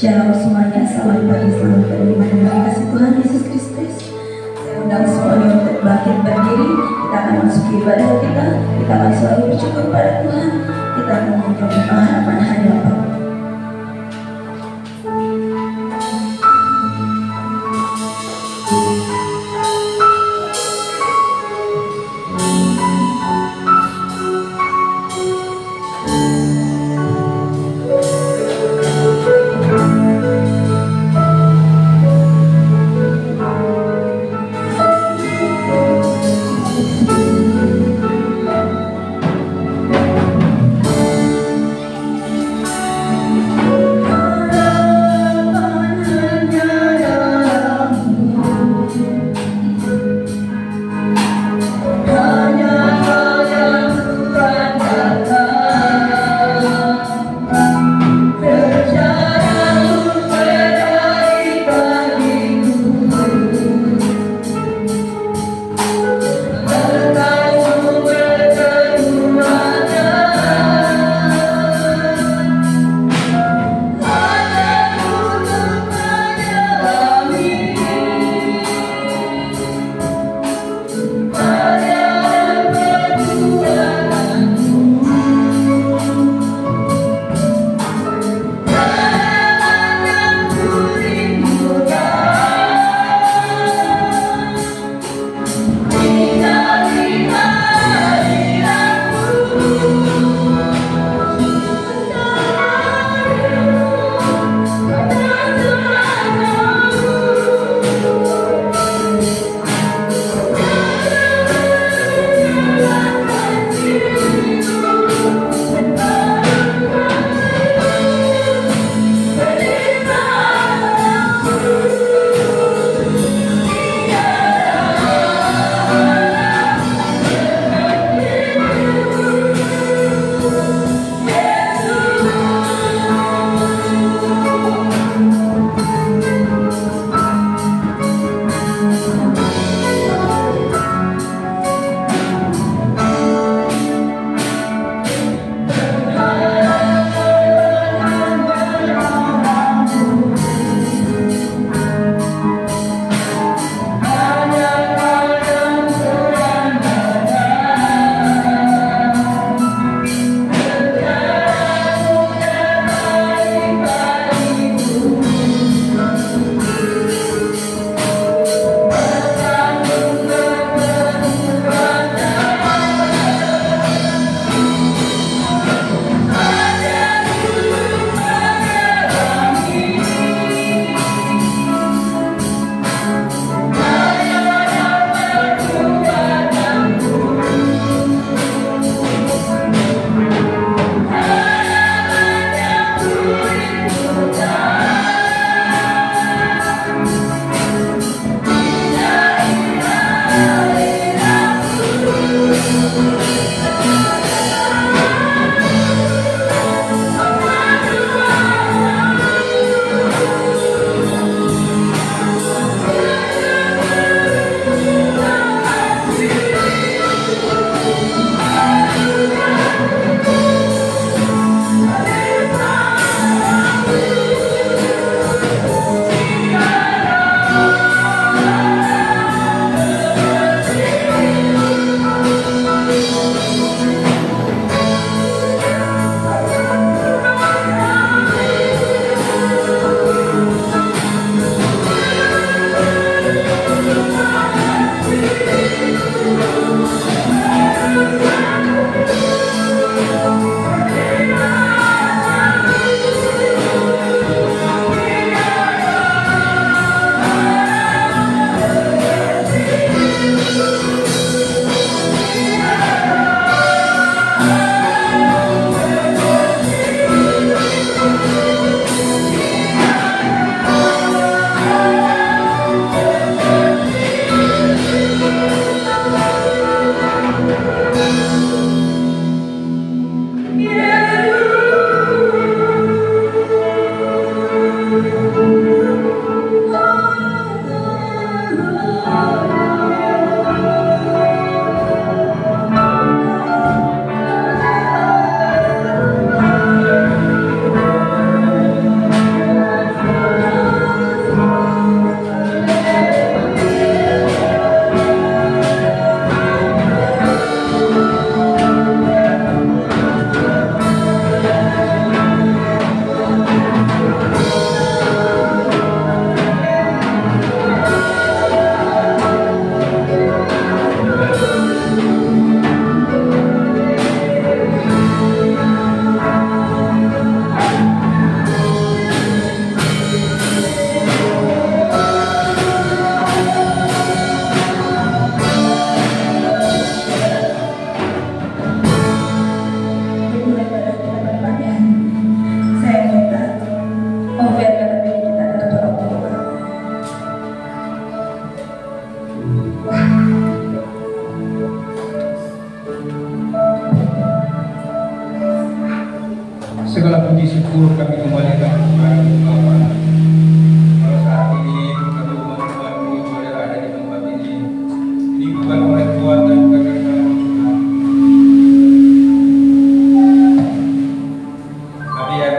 Shalom semuanya, selamat pagi, selamat berlima dengan kasih Tuhan Yesus Kristus. Saya undang semuanya untuk bangkit berdiri. Kita akan masuk ibadah kita akan selalu bersyukur pada Tuhan. Kita akan mengucapkan harapan hadapan.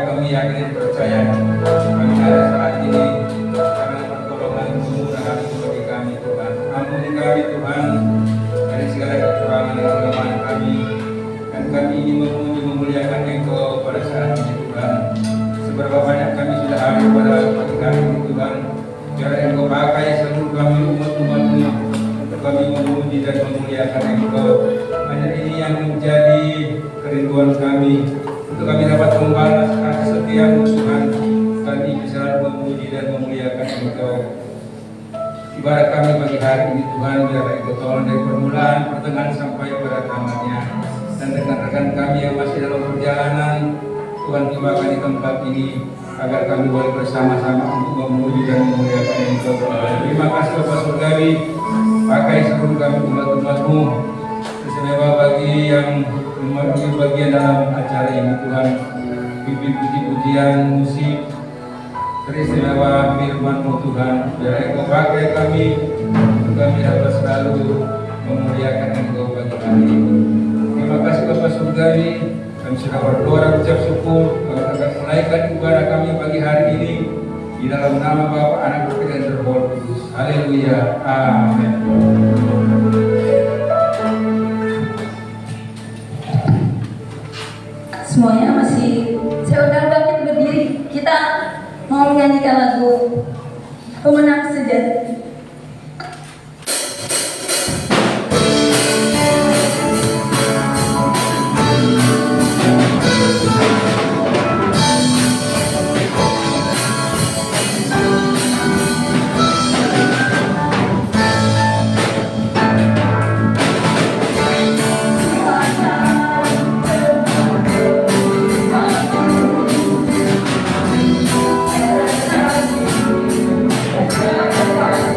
kami yakin dan percaya kami ada saat ini karena pertolongan kemurahan bagi kami Tuhan. Ampuni kami Tuhan dari segala kekurangan dan kelemahan kami, dan kami ingin memuji memuliakan Engkau pada saat ini Tuhan. Seberapa banyak kami sudah ada pada pagi hari ini Tuhan, biar Engkau pakai seluruh kami umat-umat-Mu untuk kami memuji dan memuliakan Engkau. Hanya ini yang menjadi kerinduan kami, untuk kami dapat membalas kasih setia-Mu Tuhan. Kami bisa memuji dan memuliakan Engkau. Ibarat kami pagi hari ini Tuhan, biar Engkau tolong dari permulaan, pertengahan sampai pada tamatnya. Dan rekan-rekan kami yang masih dalam perjalanan, Tuhan tibakan di tempat ini, agar kami boleh bersama-sama untuk memuji dan memuliakan Engkau. Terima kasih Bapa Surgawi, pakai seluruh kami umat-umat-Mu, istimewa bagi yang memiliki bagian dalam acara ini Tuhan, pimpin puji-pujian musik, teristimewa firman-Mu Tuhan, biar Engkau pakai kami untuk kami dapat selalu memuliakan Engkau bagi kami. Terima kasih Bapa Surgawi, kami sudah berdoa dan ucap syukur akan menaikkan ibadah kami pagi hari ini di dalam nama Bapa, Anak, dan Roh Kudus. Haleluya, amin. Semuanya masih saya udah bangkit berdiri. Kita mau menyanyikan lagu Pemenang Sejati. Bye.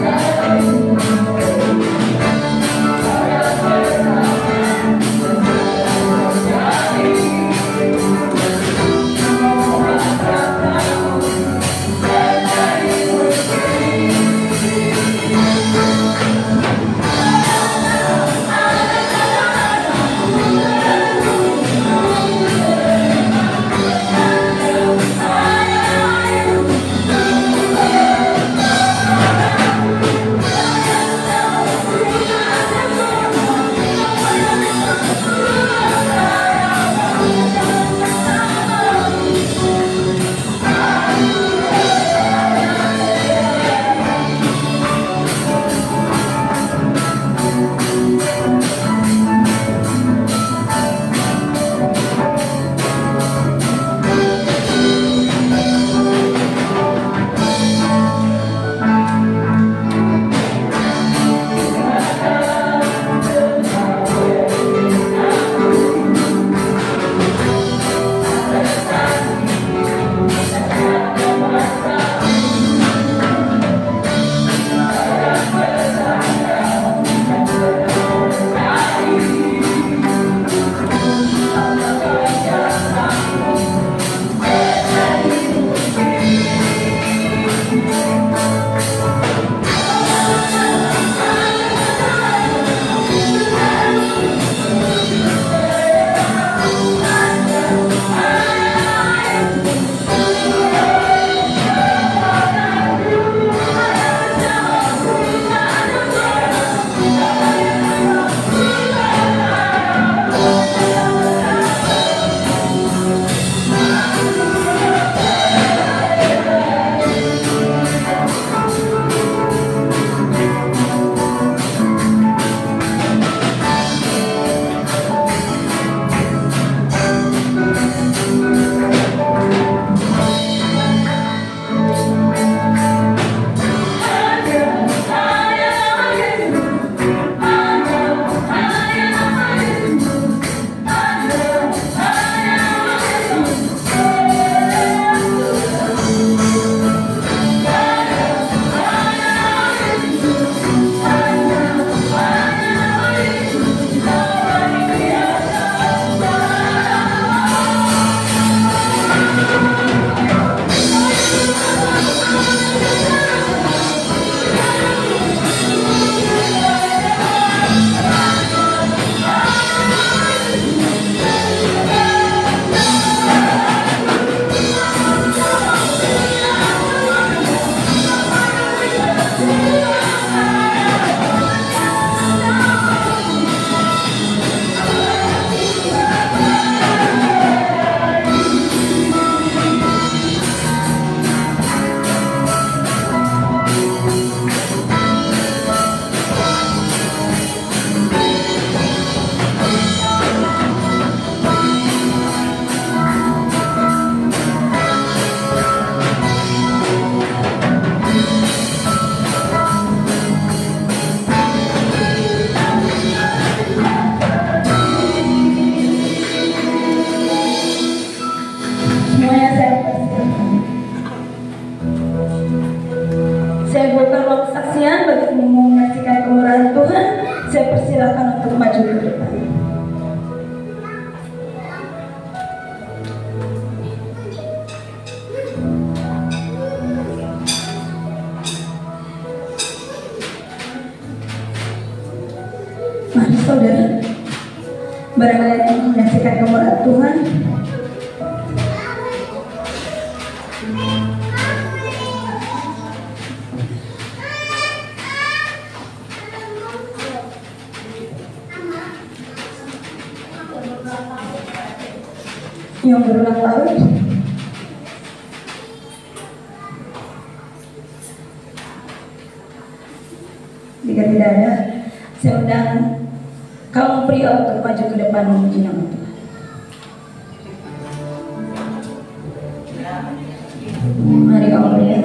silakan untuk maju ke depan. Mari saudara, barangkali yang menyaksikan kemuliaan Tuhan, yang berulang tahun, jika tidak ada, saya undang kaum pria untuk maju ke depan memuji nama Tuhan. Mari kaum pria.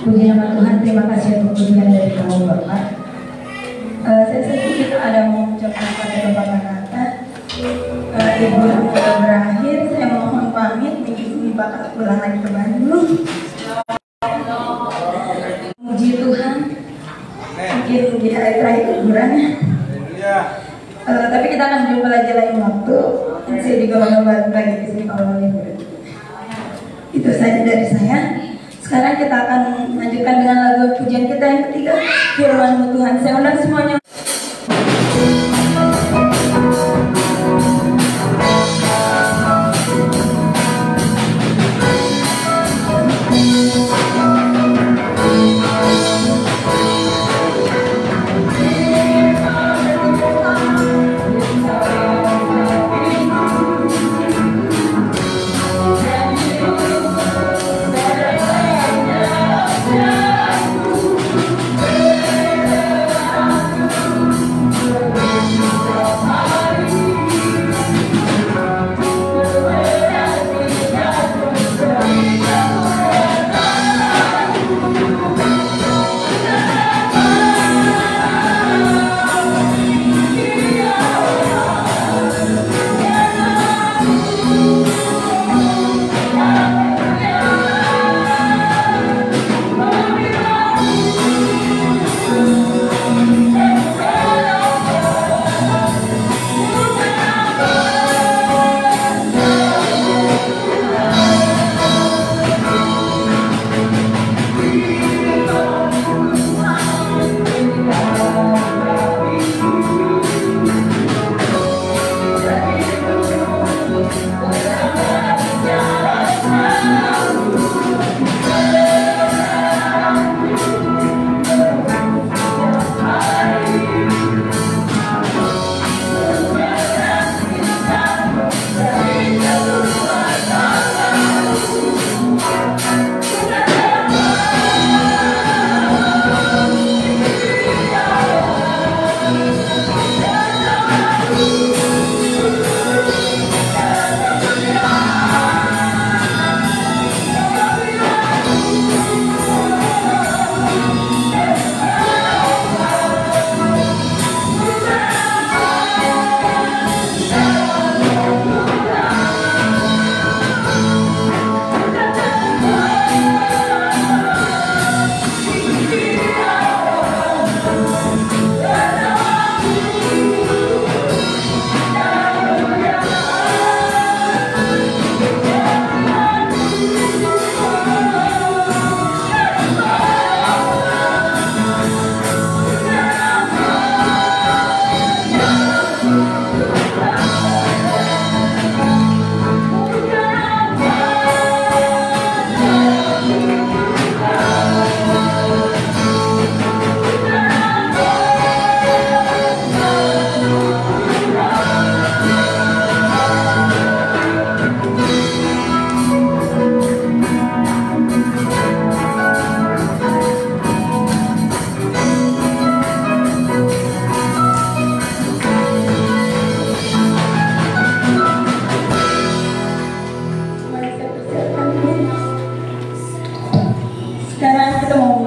Puji nama Tuhan, terima kasih untuk kunjungan dari kamu Bapak. ada mau mengucapkan pada beberapa kata. Liburan sudah berakhir, saya mohon pamit. Minggu ini bakal pulang lagi ke Bandung. Puji Tuhan, mungkin di hari terakhir liburannya. Tapi kita akan jumpa lagi lain waktu. Saya juga mau balik lagi ke sini kalau liburan. Itu saja dari saya. Sekarang kita akan lanjutkan dengan lagu pujian kita yang ketiga, Firman-Mu Tuhan. Saya undang semuanya.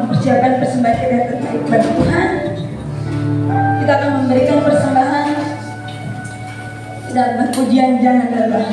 Persiapan persembahan kita terbaik bagi Tuhan. Kita akan memberikan persembahan dan pujian jangan lelah.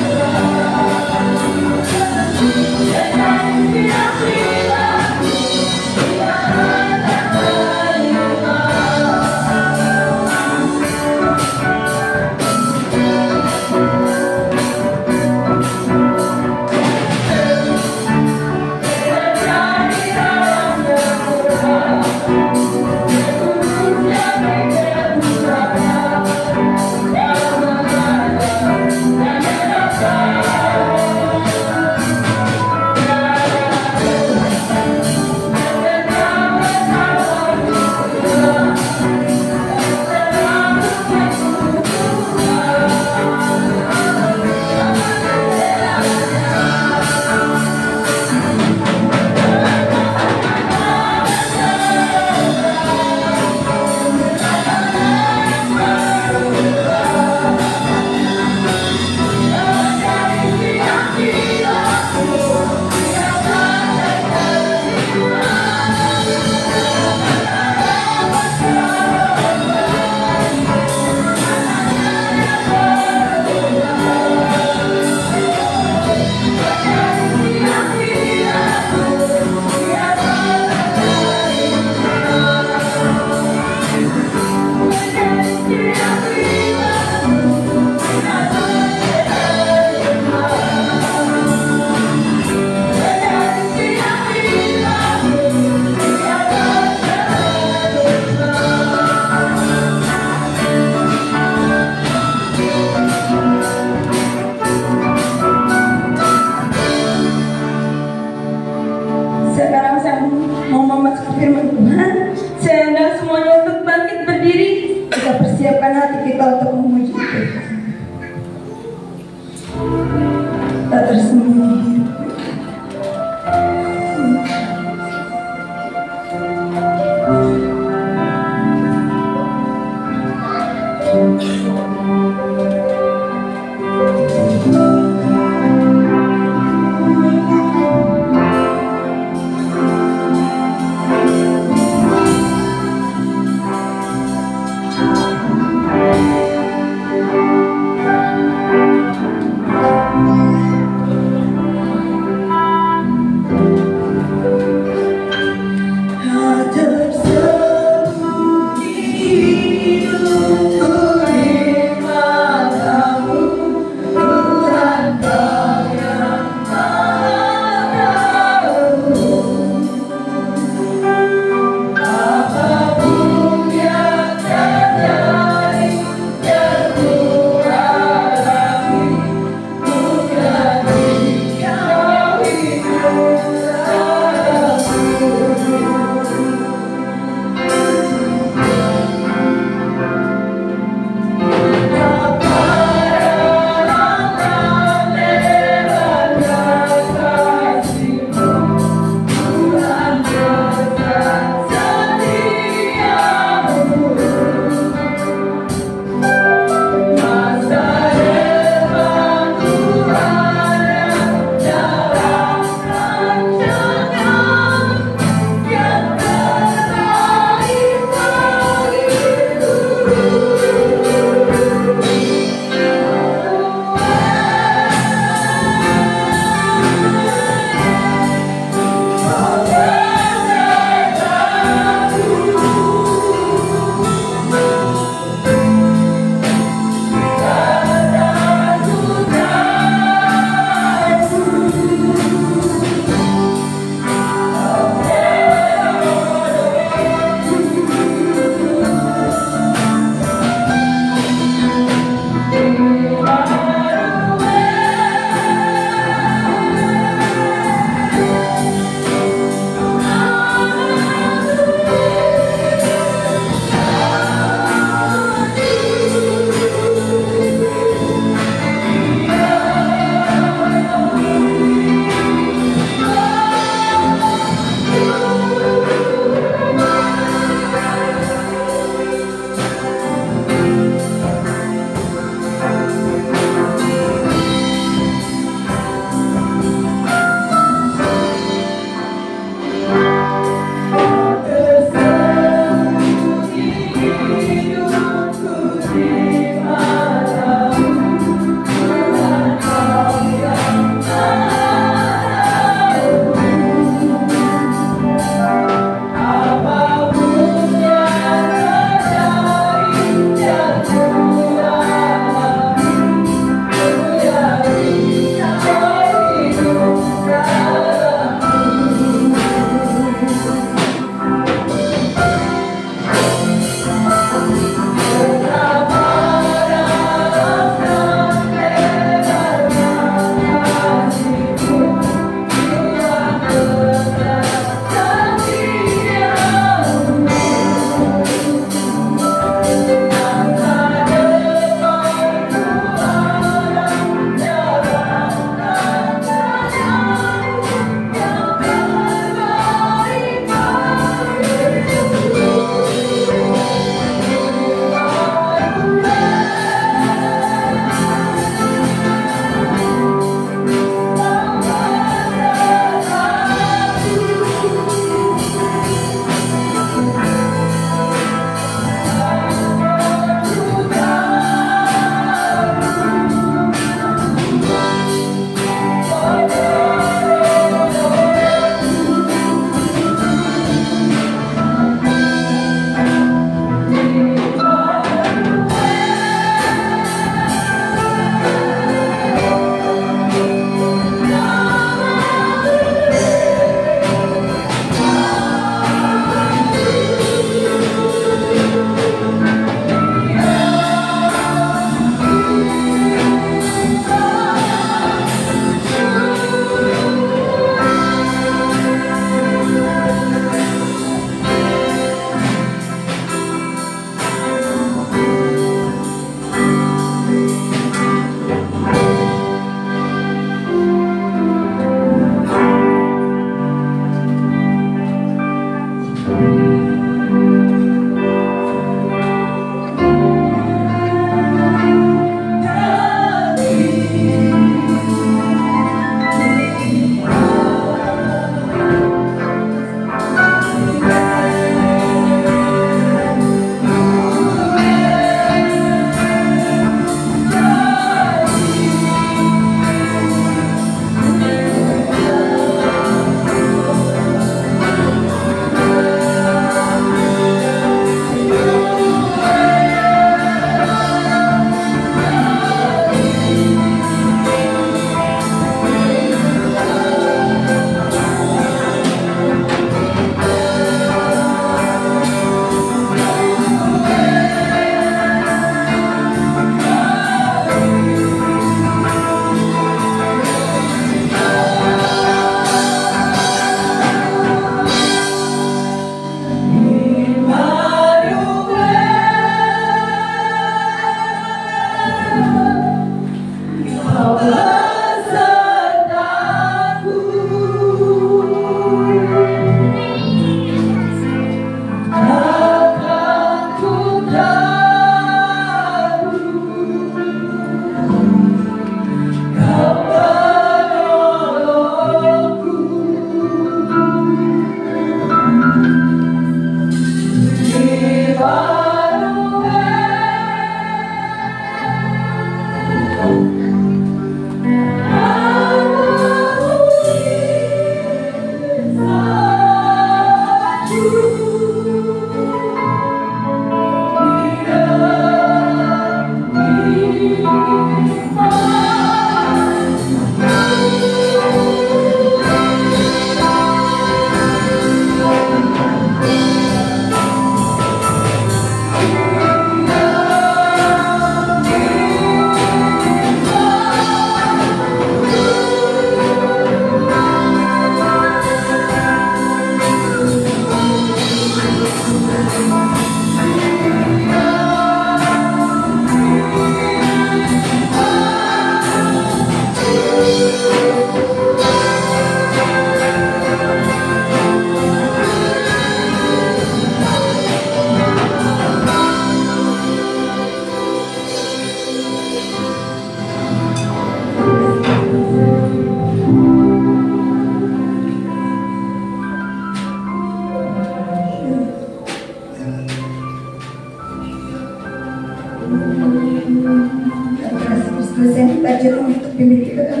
Terus yang kita ajar untuk dimiliki dengan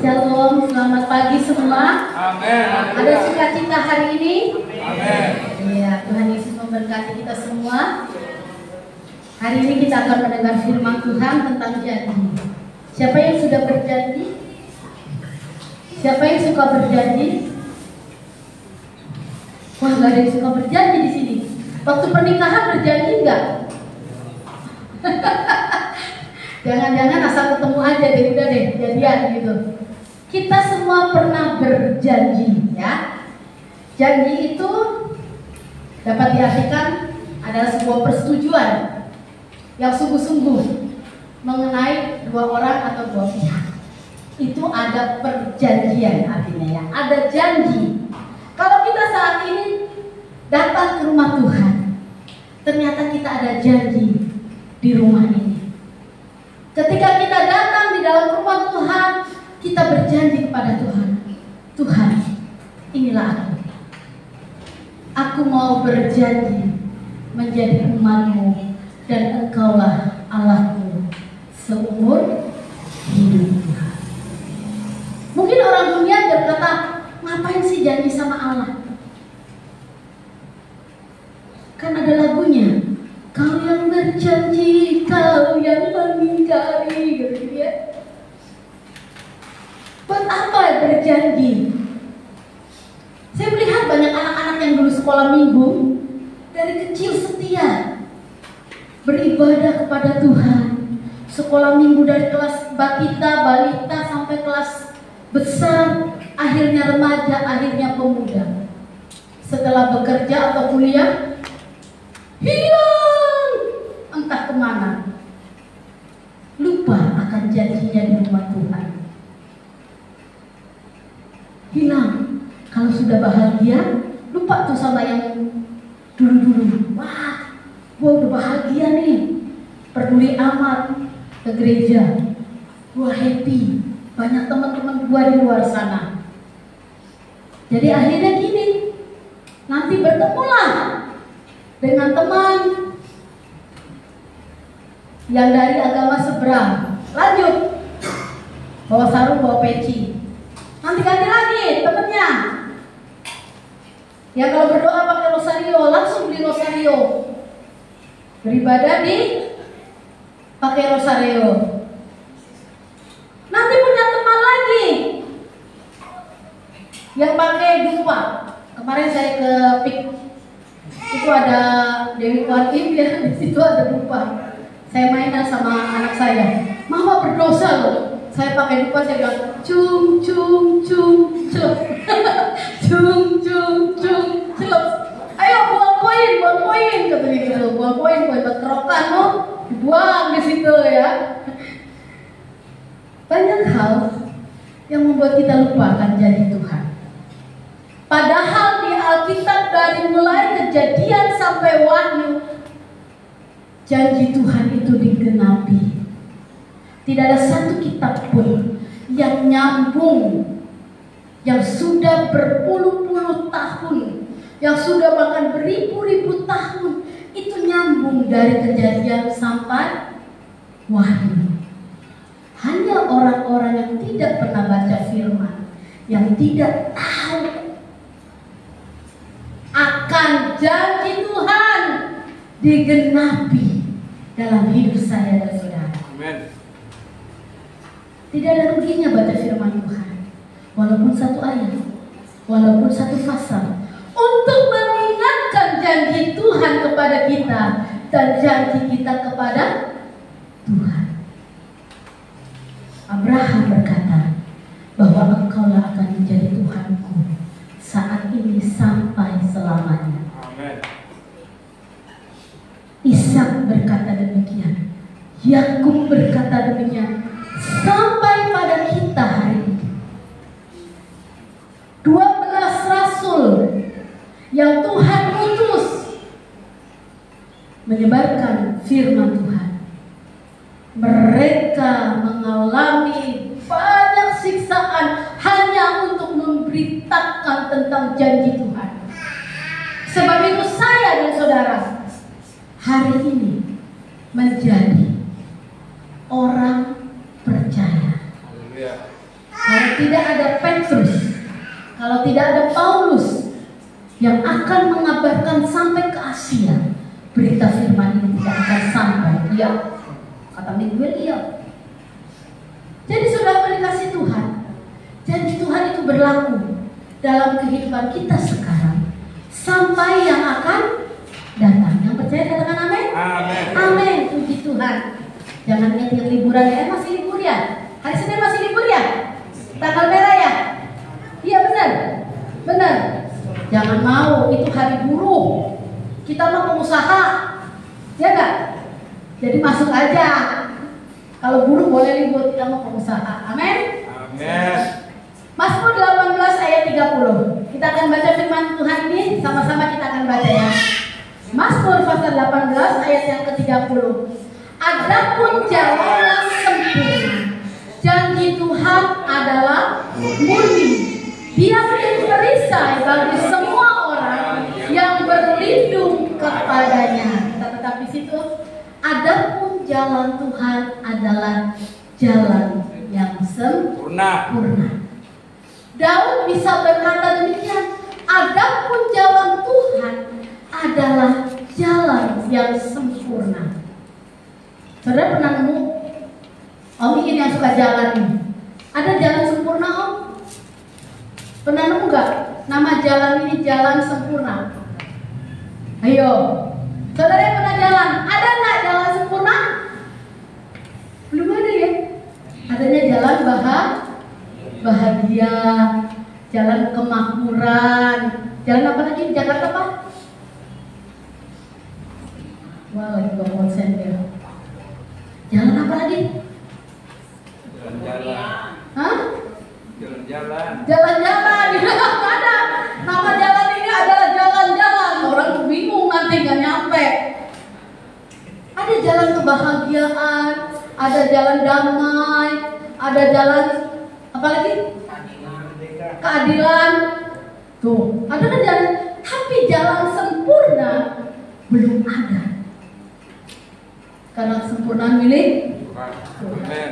Shalom, selamat pagi semua. Amin. Ada sukacita hari ini. Amin. Iya, Tuhan Yesus memberkati kita semua. Hari ini kita akan mendengar firman Tuhan tentang janji. Siapa yang sudah berjanji? Siapa yang suka berjanji? Wah, gak ada yang suka berjanji di sini. Waktu pernikahan berjanji enggak? Jangan-jangan asal ketemu aja deh, udah deh, jadian gitu. Kita semua pernah berjanji, ya. Janji itu dapat diartikan adalah sebuah persetujuan yang sungguh-sungguh mengenai dua orang atau dua pihak. Itu ada perjanjian artinya, ya. Ada janji. Kalau kita saat ini datang ke rumah Tuhan, ternyata kita ada janji di rumah ini. Ketika kita datang di dalam rumah Tuhan, kita berjanji kepada Tuhan, Tuhan, inilah aku. Aku mau berjanji menjadi umat-Mu dan Engkaulah Allahku seumur hidupku. Mungkin orang dunia berkata, ngapain sih janji sama Allah? Kan ada lagunya, kau yang berjanji, kau yang mengingkari, gitu ya. Buat apa berjanji? Saya melihat banyak anak-anak yang dulu sekolah minggu, dari kecil setia beribadah kepada Tuhan. Sekolah minggu dari kelas batita, balita sampai kelas besar, akhirnya remaja, akhirnya pemuda. Setelah bekerja atau kuliah, hilang entah kemana, lupa akan janjinya di rumah Tuhan. Hilang. Kalau sudah bahagia, lupa tuh sama yang dulu-dulu. Wah, gua udah bahagia nih, peduli amat ke gereja, gua happy, banyak teman-teman gua di luar sana. Jadi akhirnya gini, nanti bertemulah dengan teman yang dari agama seberang, lanjut bawa sarung, bawa peci, nanti ganti lagi temennya. Ya kalau berdoa pakai rosario, langsung beli rosario, beribadah di pakai rosario. Nanti punya teman lagi yang pakai dupa. Kemarin saya ke PIK, itu ada Dewi Khawatim, ya, di situ ada dupa. Saya mainan sama anak saya, mama berdosa loh, Saya pakai dupa, saya bilang cung cung cung celup, cung cung cung celup. Ayo buang koin kata gitu, buang koin buat kerokan loh, dibuang di situ ya. Banyak hal yang membuat kita lupakan janji Tuhan. Padahal di Alkitab dari mulai Kejadian sampai Wahyu, janji Tuhan itu digenapi. Tidak ada satu kitab pun yang nyambung, yang sudah berpuluh-puluh tahun, yang sudah bahkan beribu-ribu tahun, itu nyambung dari Kejadian sampai Wahyu. Hanya orang-orang yang tidak pernah baca firman, yang tidak tahu akan janji Tuhan digenapi dalam hidup saya dan saudara. Amen. Tidak ada ruginya baca firman Tuhan, walaupun satu ayat, walaupun satu pasal, untuk mengingatkan janji Tuhan kepada kita dan janji kita kepada Tuhan. Abraham berkata bahwa engkaulah akan menjadi Tuhanku saat ini sampai selamanya. Amen. Ishak berkata demikian, Yakub berkata demikian, sampai pada kita hari ini. 12 rasul yang Tuhan utus menyebarkan firman Tuhan. Mereka mengalami banyak siksaan hanya untuk memberitakan tentang janji Tuhan. Sebab itu saya dan saudara hari ini menjadi orang percaya. Kalau tidak ada Petrus, kalau tidak ada Paulus yang akan mengabarkan sampai ke Asia, berita firman ini tidak akan sampai. Ya, kata Miguel, iya. Jadi saudara dikasih Tuhan, janji Tuhan itu berlaku dalam kehidupan kita sekarang sampai yang akan datang. Yang percaya katakan amin. Amin. Amin. Puji Tuhan. Jangan ingat liburan ya, masih libur ya. Hari Senin masih libur ya. Tanggal merah ya. Iya benar, benar. Jangan mau itu hari buruh. Kita mau pengusaha, ya enggak? Jadi masuk aja. Kalau buruh boleh libur, kita mau pengusaha. Amin. Amin. Mazmur 18 ayat 30. Kita akan baca firman Tuhan ini, sama-sama kita akan baca ya. Mazmur pasal 18 ayat yang ke-30. Adapun jalannya sempurna, janji Tuhan adalah murni. Dia menjadi perisai bagi semua orang yang berlindung kepadanya. Kita tetap di situ. Adapun jalan Tuhan adalah jalan yang sempurna. Daud bisa berkata demikian. Adapun jalan Tuhan adalah jalan yang sempurna. Saudara pernah nemu? Om ini yang suka jalan nih. Ada jalan sempurna Om? Pernah nemu gak? Nama jalan ini jalan sempurna. Ayo, saudara yang pernah jalan, ada nggak jalan sempurna? Belum ada ya? Adanya jalan bahagia, jalan kemakmuran, jalan apa lagi di Jakarta Pak? Wah lagi konsen ya. Jalan apa lagi? Jalan-jalan. Hah? Jalan-jalan. Jalan-jalan, ada. Nama jalan ini adalah jalan-jalan. Orang bingung nanti nggak nyampe. Ada jalan kebahagiaan, ada jalan damai, ada jalan apa lagi? Keadilan. Tuh, ada kan jalan. Tapi jalan sempurna belum ada. Karena sempurna milik Amin.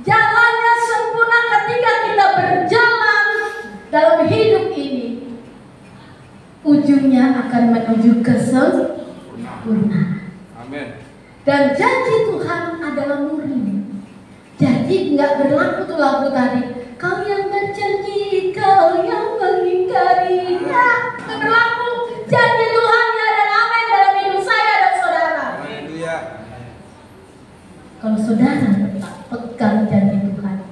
jalannya sempurna ketika kita berjalan dalam hidup ini, ujungnya akan menuju kesempurnaan. Amin. Dan janji Tuhan adalah murni. Jadi nggak berlaku tuh lagu tadi. Kau yang berjanji, kau yang mengingkarinya. Nggak berlaku. Janji Tuhan ya dan amin dalam hidup saya dan saudara. Haleluya. Kalau saudara tetap pegang janji Tuhan,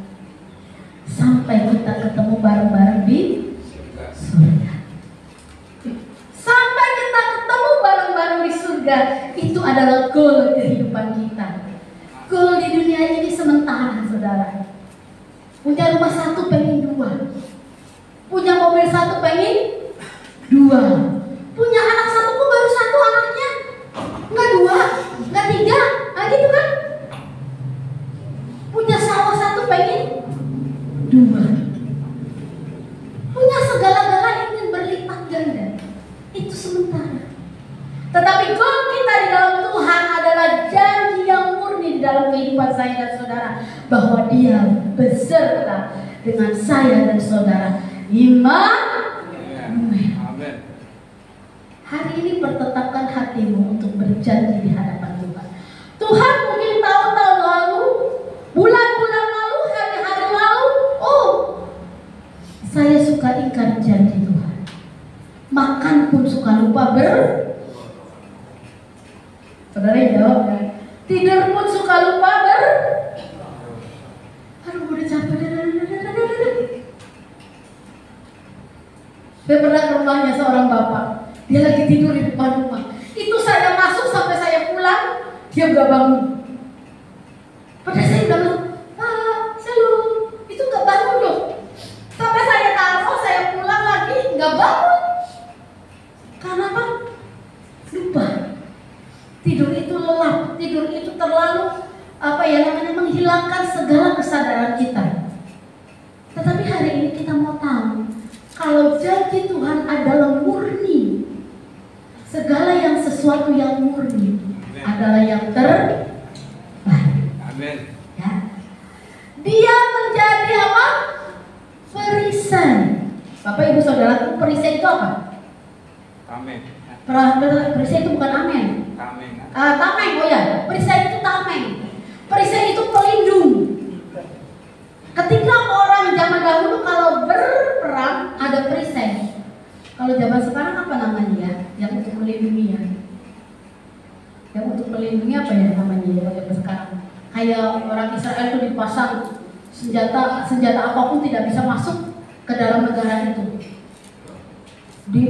surga itu adalah goal kehidupan kita. Goal di dunia ini sementara, saudara. Punya rumah satu pengen dua, punya mobil satu pengen dua, punya anak satu pun baru satu anaknya, nggak dua, nggak tiga, nah gitu kan? Punya sawah satu pengen dua, punya segala-gala ingin berlipat ganda, itu sementara. Tetapi goal kita di dalam Tuhan adalah janji yang murni di dalam kehidupan saya dan saudara, bahwa Dia beserta dengan saya dan saudara. Amin. Hari ini pertetapkan hatimu untuk berjanji di hadapan Tuhan. Tuhan, mungkin tahun-tahun lalu, bulan-bulan lalu, hari-hari lalu, saya suka ingkar janji Tuhan. Makan pun suka lupa Saudara jawab kan? Tidur pun suka lupa Aduh, udah capek. Saya pernah ke rumahnya seorang bapak. Dia lagi tidur di depan rumah. Itu saya masuk sampai saya pulang, dia nggak bangun. Padahal saya bilang, Shalom, itu nggak bangun loh. Sampai saya taruh, saya pulang lagi, nggak bangun. Karena apa? Lupa. Tidur itu lelap, tidur itu terlalu menghilangkan segala kesadaran kita. Tetapi hari ini kita mau tahu, kalau janji Tuhan adalah murni, segala yang sesuatu yang murni adalah yang terbaik. Amin. Ya. Dia menjadi apa? Perisai. Bapak Ibu Saudara, perisai itu apa? Amin. Perisai itu bukan amin. Amin. Tameng, oh ya, perisai itu tameng. Perisai itu pelindung. Ketika orang zaman dahulu kalau berperang ada perisai. Kalau zaman sekarang apa namanya ya? Yang untuk melindungi ya? Yang untuk melindungi apa ya namanya ya? Zaman sekarang kayak orang Israel itu dipasang senjata apapun tidak bisa masuk ke dalam negara itu. Di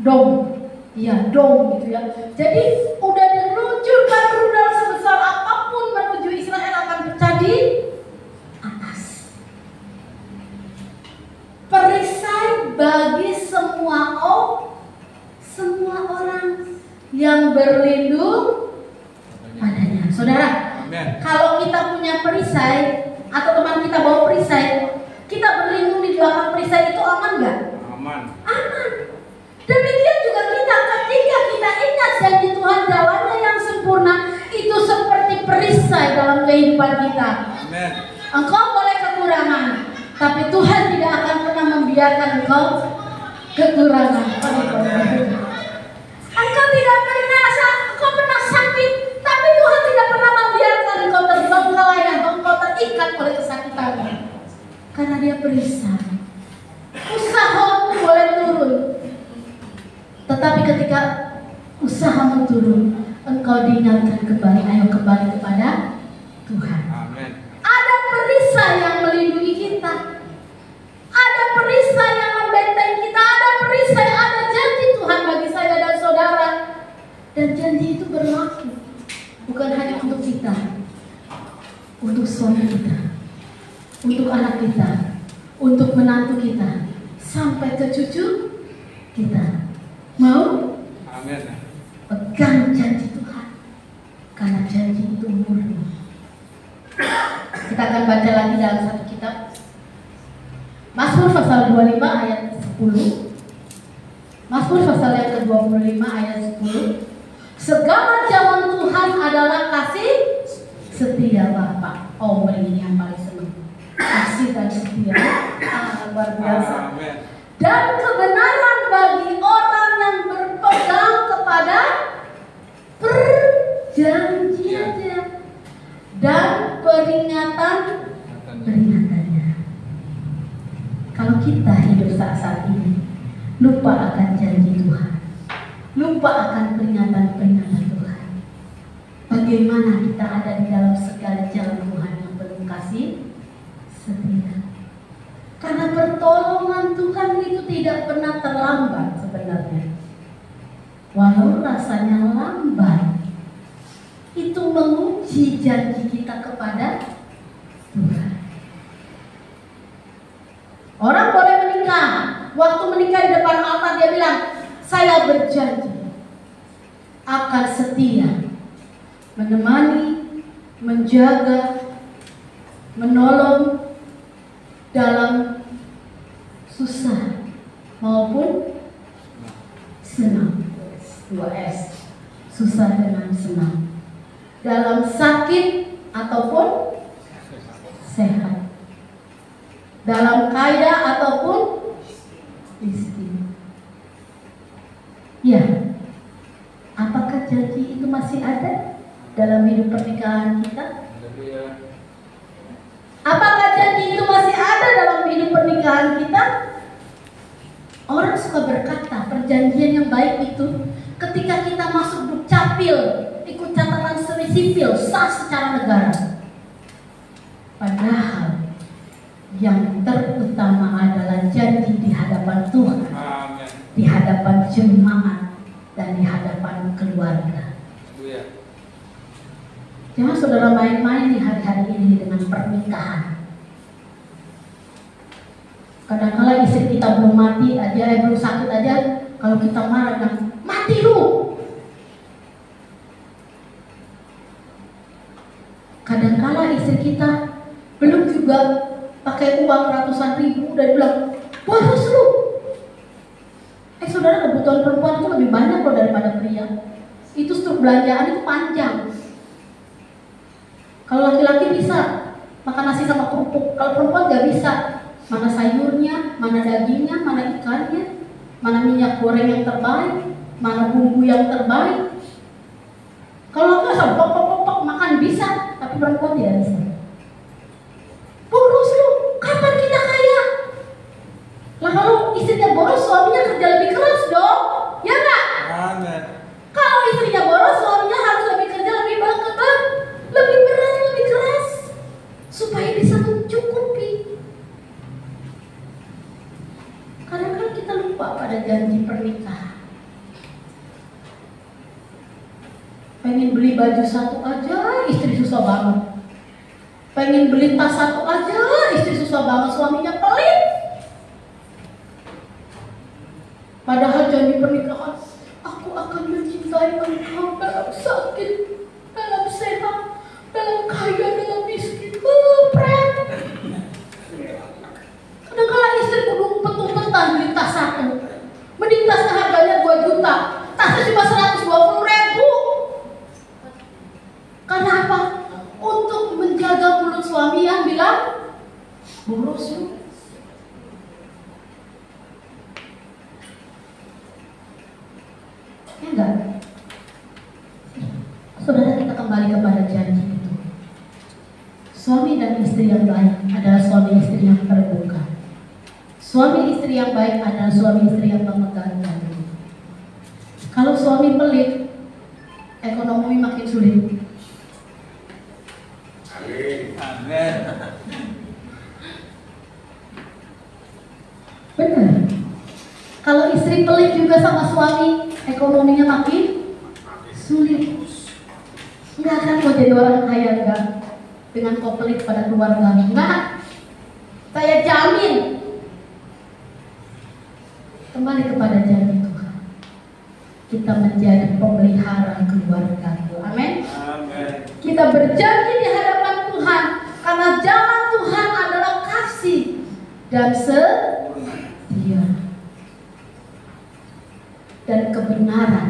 dom. Iya, dom gitu ya. Jadi udah diluncurkan rudal sebesar apapun menuju Israel akan pecah di atas. Perisai bagi semua orang yang berlindung padanya. Saudara, Amen. Kalau kita punya perisai atau teman kita bawa perisai, kita berlindung di belakang perisai itu aman nggak? Aman. Aman. Demikian juga kita, ketika kita ingat janji Tuhan jalannya yang sempurna, itu seperti perisai dalam kehidupan kita. Amen. Engkau boleh kekurangan, tapi Tuhan tidak akan pernah membiarkan engkau kekurangan. Engkau tidak pernah sakit, tapi Tuhan tidak pernah membiarkan engkau terbengkalai atau engkau terikat oleh kesakitan. Karena Dia perisai. Usahamu boleh turun, tetapi ketika usahamu turun, engkau diingatkan kembali, ayo kembali kepada Tuhan. Amen. Ada perisai yang melindungi kita, ada perisai yang membenteng kita, ada perisai, ada janji Tuhan bagi saya dan saudara. Dan janji itu berlaku bukan hanya untuk kita, untuk suami kita, untuk anak kita, untuk menantu kita, sampai ke cucu kita. Mau? Amin. Pegang janji Tuhan, karena janji itu murni. Kita akan baca lagi dalam satu kitab, Mazmur pasal 25 ayat 10. Mazmur pasal yang ke-25 ayat 10. Segala jalan Tuhan adalah kasih setia Bapa. Oh, ini yang paling senang. Kasih dan setia. Luar biasa. Amin. Dan kebenaran bagi orang yang berpegang kepada perjanjiannya dan peringatannya. Kalau kita hidup saat ini lupa akan janji Tuhan, lupa akan peringatan-peringatan Tuhan, bagaimana kita ada di dalam segala jalan Tuhan yang penuh kasih setia? Karena pertolongan Tuhan itu tidak pernah terlambat sebenarnya. Walau rasanya rasanya lambat. Itu menguji janji kita kepada Tuhan. Orang boleh menikah. Waktu menikah di depan altar dia bilang, saya berjanji akan setia menemani, menjaga, menolong dalam susah maupun senang. 2S, susah dengan senang, dalam sakit ataupun sehat, dalam kaya ataupun miskin. Ya, apakah janji itu masih ada dalam hidup pernikahan kita? Apakah janji itu masih ada dalam hidup pernikahan kita? Orang suka berkata perjanjian yang baik itu ketika kita masuk dukcapil, ikut catatan sipil, sah secara negara. Padahal yang terutama adalah janji di hadapan Tuhan, Amen. di hadapan jemaat, dan di hadapan keluarga. Jangan saudara main-main di hari-hari ini dengan pernikahan. Kadang-kala istri kita belum mati aja, belum sakit aja, kalau kita marah, mati lu. Kadang-kala istri kita belum juga pakai uang ratusan ribu, udah bilang, boros lu. Saudara, kebutuhan perempuan itu lebih banyak loh daripada pria. Itu struk belanjaan itu panjang. Kalau laki-laki bisa makan nasi sama kerupuk, kalau perempuan nggak bisa. Mana sayurnya, mana dagingnya, mana ikannya, mana minyak goreng yang terbaik, mana bumbu yang terbaik. Kalau nggak sama pok makan bisa, tapi perempuan tidak bisa. Boros lu, kapan kita kaya? Lah kalau istrinya boros, suaminya kerja lebih keras dong, ya nggak? Kalau istrinya boros, suaminya harus lebih kerja lebih berat, lebih keras, supaya bisa mencukupi. Kadang-kadang kita lupa pada janji pernikahan. Pengen beli baju satu aja, istri susah banget. Pengen beli tas satu aja, istri susah banget, suaminya pelit. Padahal janji pernikahan, aku akan mencintai engkau dalam sakit, dalam sehat, dalam kaya, dalam miskin. Kadang-kala istri kudu umpet-umpetan beli tas satu. Mending tasnya harganya 2 juta, tasnya cuma 120.000. Karena apa? Untuk menjaga mulut suami yang bilang boros lu. Ya enggak? Saudara, kita kembali kepada janji itu. Suami dan istri yang baik adalah suami istri yang terbuka. Suami istri yang baik adalah suami istri yang memegang janji. Kalau suami pelit, ekonomi makin sulit. Amin. Benar. Kalau istri pelit juga sama suami, ekonominya makin sulit. Enggak akan mau jadi orang kaya, enggak. Dengan kau pelit pada keluarga, enggak. Saya jamin. Kembali kepada janji Tuhan. Kita menjadi pemelihara keluarga. Amin. Kita berjanji di hadapan Tuhan, karena jalan Tuhan adalah kasih dan setia dan kebenaran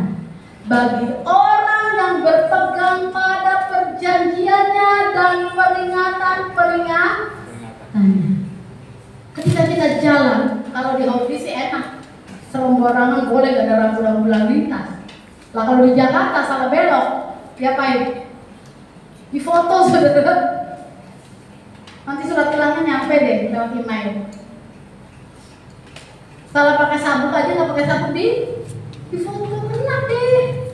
bagi orang yang berpegang pada perjanjiannya dan peringatan-peringatannya. Ketika kita jalan, kalau di hobi sih enak, seromborangan boleh, gak ada rambu-rambu lalu lintas. Lah kalau di Jakarta salah belok, diapain? Di foto saudara. Nanti surat tilangnya nyampe deh lewat email. Salah pakai sabuk aja, nggak pakai sabuk di foto kena deh.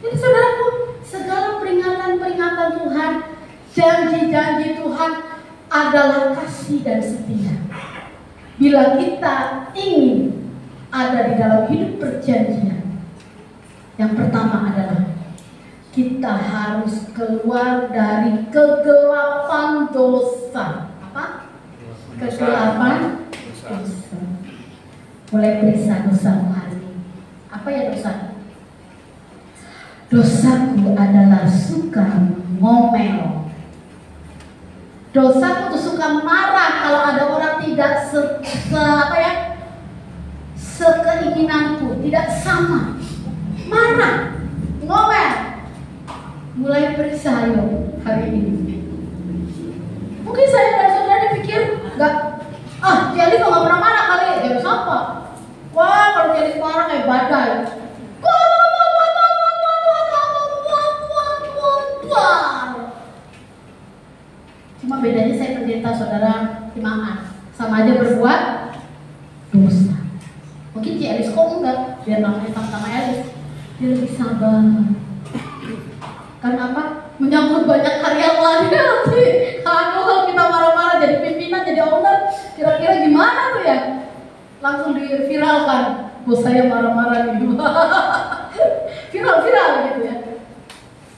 Jadi saudaraku, segala peringatan-peringatan Tuhan, janji-janji Tuhan adalah kasih dan setia. Bila kita ingin ada di dalam hidup perjanjian Yang pertama adalah kita harus keluar dari kegelapan dosa. Apa? Kegelapan dosa. Mulai periksa dosamu hari ini. Apa ya dosa? Dosaku adalah suka ngomel. Dosaku tuh suka marah kalau ada orang tidak sekeinginanku, tidak sama. Marah, ngomel. Mulai periksa ayo hari ini. Mungkin saya dan saudara dipikir enggak, jadi kok nggak pernah marah kali ya siapa? Wah, kalau jadi marah kayak badai. Cuma bedanya saya pendeta, saudara imaman, sama aja berbuat dosa. Mungkin Ci Elis kok enggak, biar namanya sama Elis, dia lebih sabar. Kan apa? Menyambut banyak karyawan nanti. Kalau kita marah-marah jadi pimpinan, jadi owner, kira-kira gimana tuh ya? Langsung diviralkan. Bos saya marah-marah nih. Viral gitu ya.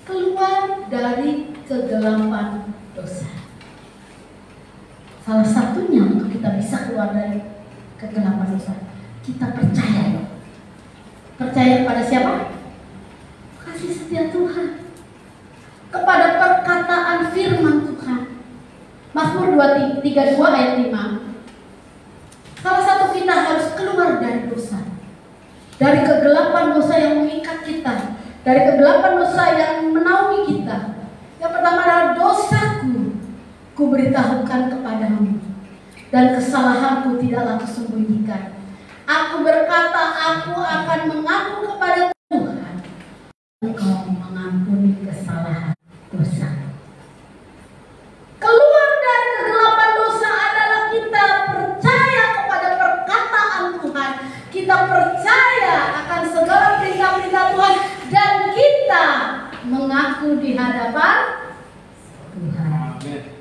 Keluar dari kegelapan dosa. Salah satunya untuk kita bisa keluar dari kegelapan dosa, kita percaya. Percaya kepada siapa? Kasih setia Tuhan. Kepada perkataan firman Tuhan. Mazmur 32 ayat 5. Salah satu kita harus keluar dari dosa. Dari kegelapan dosa yang mengikat kita. Dari kegelapan dosa yang menaungi kita. Yang pertama adalah dosaku ku beritahukan kepadamu, dan kesalahanku tidaklah kusembunyikan. Aku berkata, aku akan mengaku kepada Tuhan, Engkau mengampuni kesalahan dosa. Keluar dari kegelapan dosa adalah kita percaya kepada perkataan Tuhan, kita percaya akan segala perintah-perintah Tuhan, dan kita mengaku di hadapan Tuhan.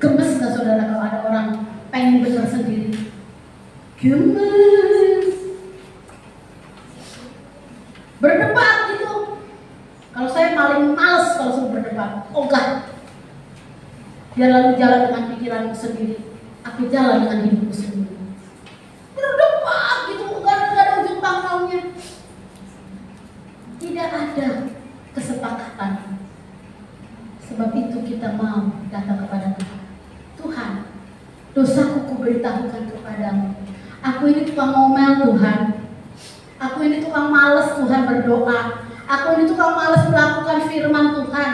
Gemes gak saudara kalau ada orang pengen benar sendiri? Gemes. Berdebat gitu. Kalau saya paling males kalau suruh berdebat. Ogah. Dia lalu jalan dengan pikiranmu sendiri. Aku jalan dengan hidupku sendiri. Berdebat gitu, gak ada ujung pangkalnya. Tidak ada kesepakatan. Sebab itu kita mau datang kepada Tuhan. Tuhan, dosaku kuberitahukan kepadamu. Aku ini tukang ngomel Tuhan. Aku ini tukang males Tuhan berdoa. Aku ini tukang males melakukan firman Tuhan.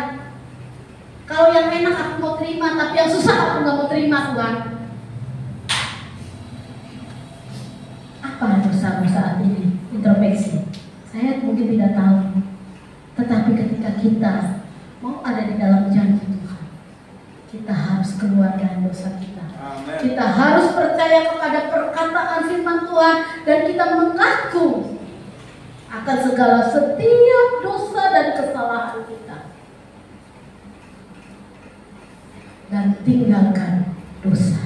Kalau yang enak aku mau terima, tapi yang susah aku gak mau terima Tuhan. Apa dosamu saat ini? Introspeksi. Saya mungkin tidak tahu. Tetapi ketika kita mau ada di dalam janji Tuhan, kita harus keluar dari dosa kita. Amen. Kita harus percaya kepada perkataan firman Tuhan, dan kita mengaku akan segala setiap dosa dan kesalahan kita, dan tinggalkan dosa.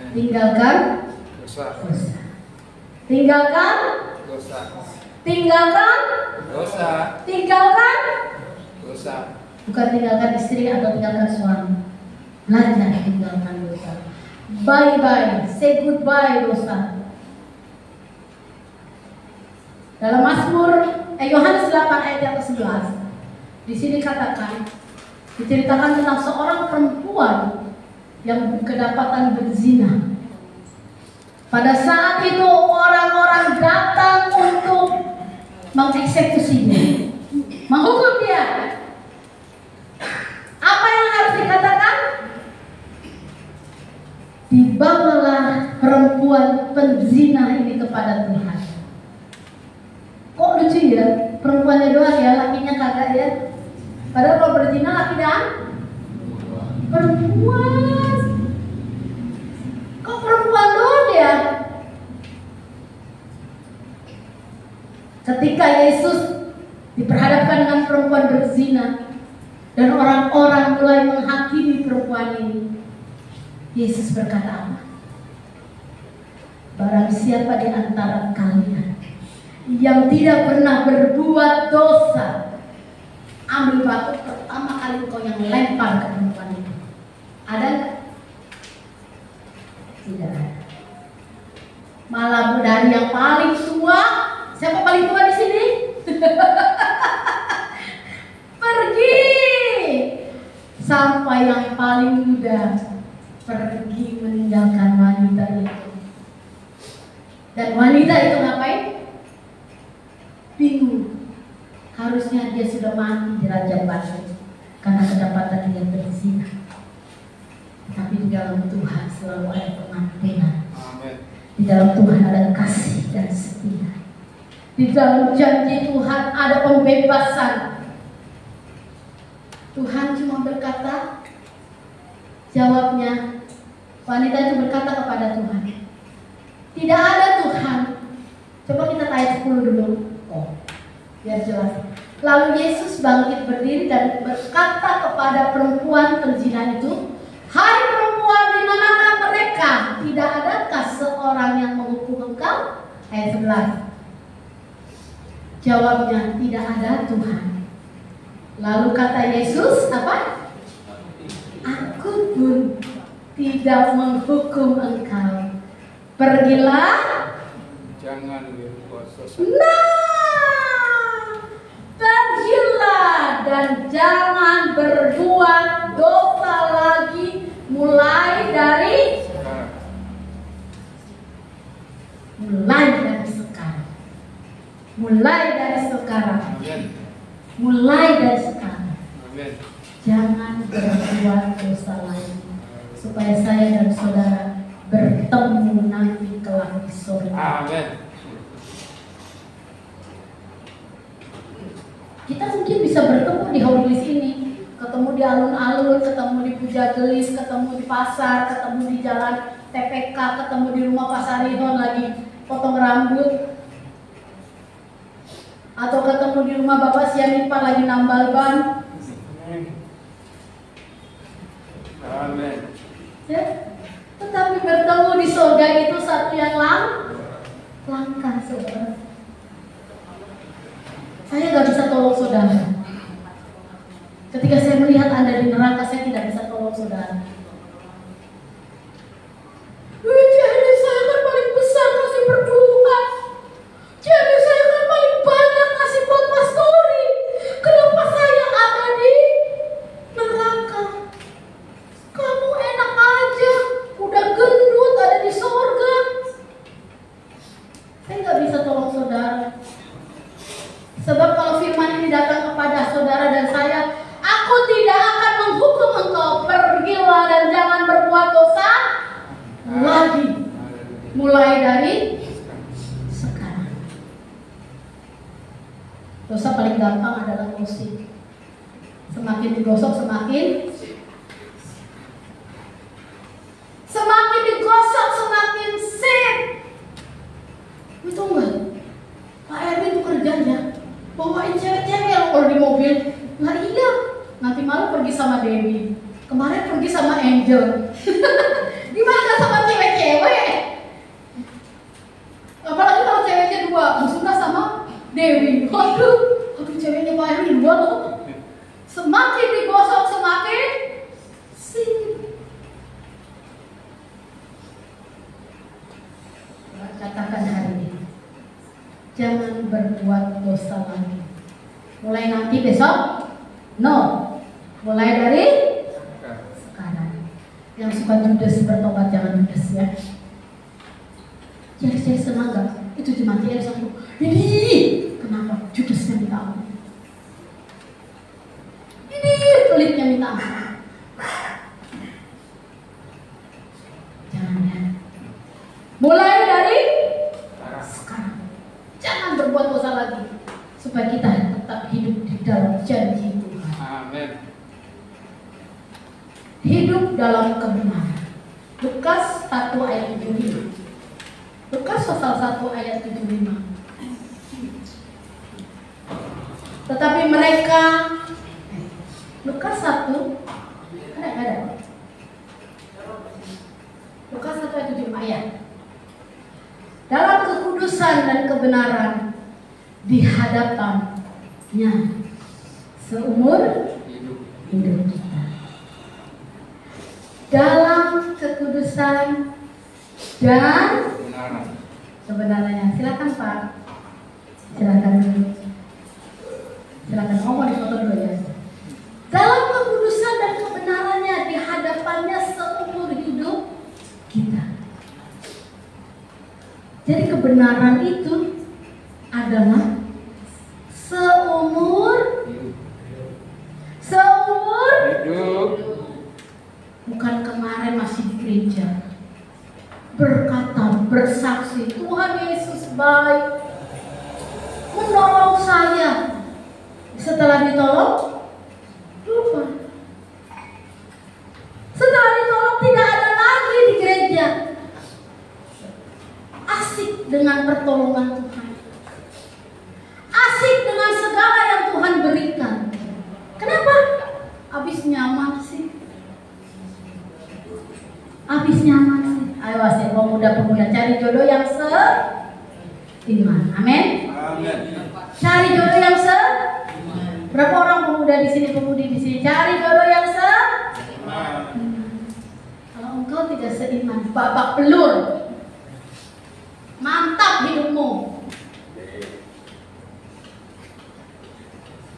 Tinggalkan Dosa. dosa. Tinggalkan Dosa. tinggalkan Dosa. tinggalkan. Dosa. Bukan tinggalkan istri atau tinggalkan suami. Belajar tinggalkan dosa. Bye-bye, say goodbye dosa. Dalam Mazmur Yohanes 8 ayat yang ke-11, di sini diceritakan tentang seorang perempuan yang kedapatan berzina. Pada saat itu orang-orang datang untuk mengeksekusinya, menghukum dia. Apa yang harus dikatakan? Dibawalah perempuan penzina ini kepada Tuhan. Kok lucu ya? Perempuannya doang ya, lakinya kagak ya. Padahal kalau berzina laki dan perempuan. Kok perempuan doang ya? Ketika Yesus diperhadapkan dengan perempuan berzina, dan orang-orang mulai menghakimi perempuan ini, Yesus berkata apa? Barang siapa di antara kalian yang tidak pernah berbuat dosa, ambil batu pertama kali engkau yang lempar ke perempuan itu. Ada nggak? Tidak ada. Malah dari yang paling tua, siapa paling tua di sini? Pergi sampai yang paling muda pergi meninggalkan wanita itu. Dan wanita itu ngapain? Bingung. Harusnya dia sudah mati di ranjang batu karena kedapatan dia berzina. Tapi di dalam Tuhan selalu ada pengampunan. Di dalam Tuhan ada kasih dan setia. Di dalam janji Tuhan ada pembebasan. Tuhan cuma berkata, jawabnya, wanita itu berkata kepada Tuhan, tidak ada Tuhan. Coba kita ayat 10 dulu. Oh, biar jelas. Lalu Yesus bangkit berdiri dan berkata kepada perempuan penzina itu, hai perempuan, di manakah mereka? Tidak adakah seorang yang menghukum engkau? Ayat 11. Jawabnya, tidak ada Tuhan. Lalu kata Yesus, apa? Aku pun tidak menghukum engkau. Pergilah. Jangan berbuat dosa. Nah, pergilah dan jangan berbuat dosa lagi mulai dari sekarang. Mulai dari sekarang. Amin. Jangan berbuat dosa lagi, supaya saya dan saudara bertemu nanti kelak di surga. Amin. Kita mungkin bisa bertemu di Holy ini, ketemu di alun-alun, ketemu di Puja Gelis, ketemu di pasar, ketemu di jalan TPK, ketemu di rumah Pak Sarihon lagi potong rambut, atau ketemu di rumah Bapak Sianipa lagi nambal ban. Amin. Ya? Tetapi bertemu di surga itu satu yang langka, saudara. Saya gak bisa tolong saudara. Ketika saya melihat Anda di neraka, saya tidak bisa tolong saudara. Jadi saya kan paling besar kasih berbuat. Jadi saya kan paling banyak kasih buat pastori. Kenapa saya ada di neraka? Kamu enak aja, udah gendut ada di surga. Saya nggak bisa tolong saudara. Sebab kalau firman ini datang kepada saudara dan saya, aku tidak akan menghukum engkau. Pergilah dan jangan berbuat dosa lagi. Mulai dari sekarang. Dosa paling gampang adalah gosip. Semakin digosok semakin digosok semakin sip. Itu enggak? Pak Erwin itu kerjanya bawain cewek-cewek kalau di mobil. Nah iya, nanti malam pergi sama Dewi, kemarin pergi sama Angel. Gimana sama cewek-cewek? Apalagi kalau ceweknya dua, Musuna sama Dewi. Aduh ceweknya Pak Erwin dua loh. Semakin digosok semakin sip. Katakan hari ini, jangan berbuat dosa lagi. Mulai nanti besok? No. Mulai dari sekarang. Yang suka judes bertobat jangan judes ya. Jadi saya senang gak? Itu jemaat yang satu. Ini kenapa judesnya minta ampun? Ini pelitnya minta ampun. Jangan ya. Mulai dari sekarang. Jangan berbuat dosa lagi, supaya kita tetap hidup di dalam janji Tuhan. Amin. Hidup dalam kebenaran. Lukas 1 ayat 75. Lukas pasal 1 ayat 75. Tetapi mereka, Lukas 1 ada. Lukas 1 ayat 75 ya. Dalam kekudusan dan kebenaran di hadapannya seumur hidup kita. Dalam kekudusan dan kebenarannya. Silakan Pak. Silakan dulu. Silakan ngomong di foto dulu ya. Dalam kekudusan dan kebenarannya di hadapannya seumur hidup kita. Jadi kebenaran itu adalah seumur hidup. Bukan kemarin masih di gereja berkata, bersaksi, Tuhan Yesus baik, menolong saya. Setelah ditolong, lupa. Setelah ditolong tidak ada lagi di gereja. Asik dengan pertolongan Tuhan. Asik dengan segala yang Tuhan berikan. Kenapa? Habis nyaman sih. Habis nyaman sih. Ayo asik pemuda-pemuda cari jodoh yang seiman. Amin. Cari jodoh yang Berapa orang pemuda di sini, pemudi di sini cari jodoh yang Kalau engkau tidak seiman, babak belur. Mantap hidupmu.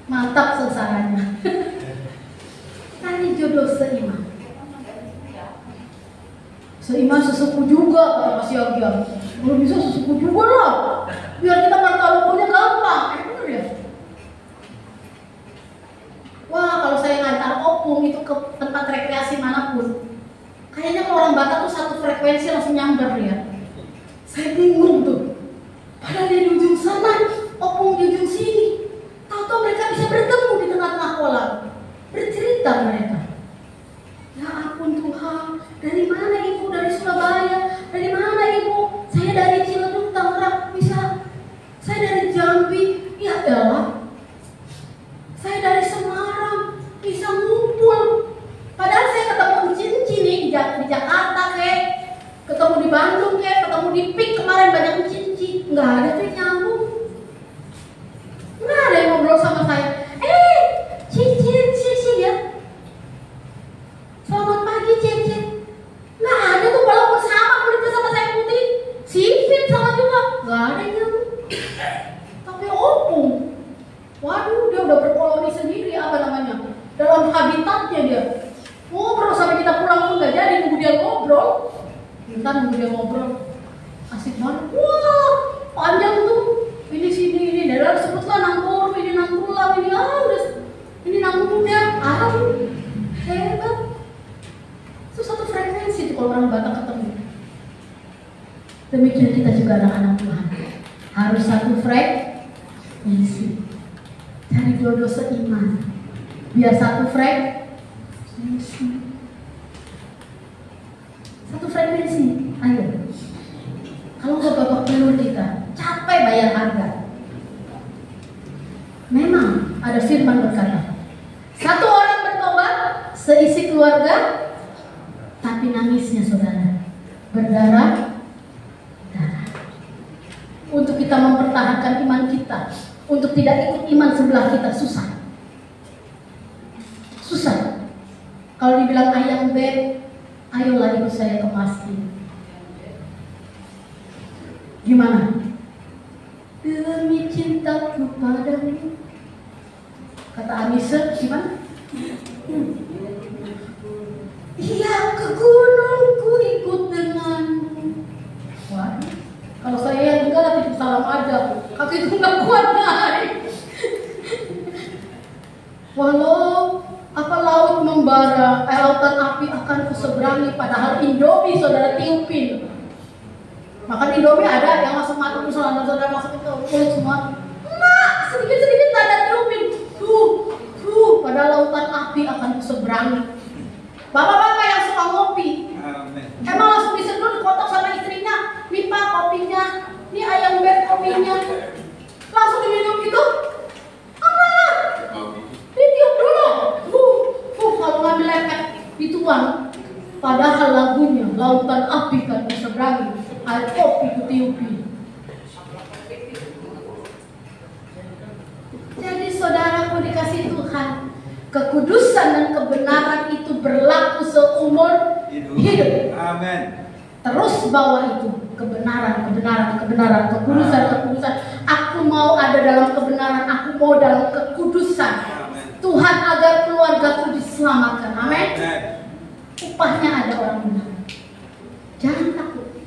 Mantap sengsaranya. Cari jodoh seiman. Seiman sesuku juga kata Mas Yogi. Belum bisa sesuku juga lah. Biar kita martabatnya gampang. Bener ya? Wah, kalau saya ngantar opung itu ke tempat rekreasi manapun, kayaknya kalau orang Batak tuh satu frekuensi langsung nyamber ya. Saya bingung tuh. Padahal dia di ujung sana, opung di ujung sini. Tahu-tahu mereka bisa bertemu di tengah-tengah kolam. Bercerita mereka. Ya ampun Tuhan, dari mana ibu? Dari Surabaya. Dari mana ibu? Saya dari Ciledug, Tangerang. Bisa. Saya dari Jambi. Ya elah. Saya dari Semarang. Bisa ngumpul. Padahal saya ketemu Cinci nih di Jakarta kek. Ketemu di Bandung kek. Ketemu di PIK kemarin banyak Cinci. Nggak ada tuh nyambung. Nggak ada yang ngobrol sama saya. Cici ya. Selamat pagi Cici. Nggak ada tuh walaupun sama kulitnya sama saya putih. Sipit sama juga. Nggak ada yang nyambung. Tapi opung. Waduh, dia udah berkoloni sendiri apa namanya? Dalam habitatnya dia. Ngobrol sampai kita pulang pun nggak jadi, nunggu dia ngobrol. Bentar nunggu dia ngobrol. Asik banget. Wah, panjang tuh. Ini sini ini. Dalam sebutlah nangkur, ini nangkulah, ini udah. Ini nangkunya. Hebat. Itu satu frekuensi tuh kalau orang Batak ketemu. Demikian kita juga anak-anak Tuhan. Harus satu frekuensi. Cari jodoh seiman. Biar satu frekuensi. Satu frekuensi. Ayo. Kalau nggak babak belur kita, capek bayar harga. Memang ada firman berkata, satu orang bertobat seisi keluarga, tapi nangisnya saudara berdarah. Untuk kita mempertahankan iman kita, untuk tidak ikut iman sebelah kita susah. Susah. Kalau dibilang ayam beb, ayolah ikut saya ke masjid. Gimana? Demi cintaku padamu. Kata Anissa, gimana? Iya, ke gunung ku ikut denganmu. Wah, kalau saya yang enggak titip salam aja. Kaki itu nggak kuat naik. Walau apa laut membara, lautan api akan kuseberangi. Padahal Indomie saudara tiupin. Makan Indomie ada yang masuk mata saudara masuk ke kulit semua. Nah, sedikit-sedikit ada tiupin. Padahal lautan api akan kuseberangi. Bapak-bapak yang suka ngopi, emang langsung diseduh di kotak sama istrinya. Nih pak kopinya, nih ayam beb kopinya. Langsung diminum gitu. Enggak, ditiup dulu. Kalau ngambil lepek dituang. Padahal lagunya lautan api kan diseberangi, air kopi kutiupi. Tuhan. Kekudusan dan kebenaran itu berlaku seumur hidup. Amin. Terus bawa itu kebenaran, kekudusan. Aku mau ada dalam kebenaran, aku mau dalam kekudusan. Tuhan agar keluargaku diselamatkan. Amin. Upahnya ada orang benar. Jangan takut,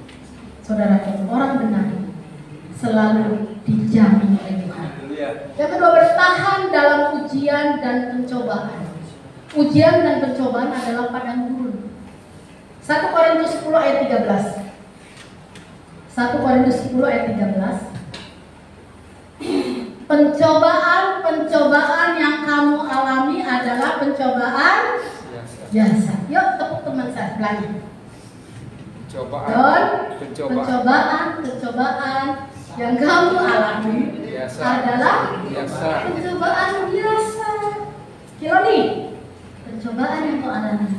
saudara. Orang benar selalu dijamin oleh Tuhan. Yang kedua, bertahan dalam ujian dan pencobaan. Ujian dan pencobaan adalah padang gurun. 1 Korintus 10 ayat 13. 1 Korintus 10 ayat 13. Pencobaan yang kamu alami adalah pencobaan biasa. Yuk tepuk teman saya sebelahnya. Pencobaan yang kamu alami adalah pencobaan biasa. Kironi, pencobaan yang kau alami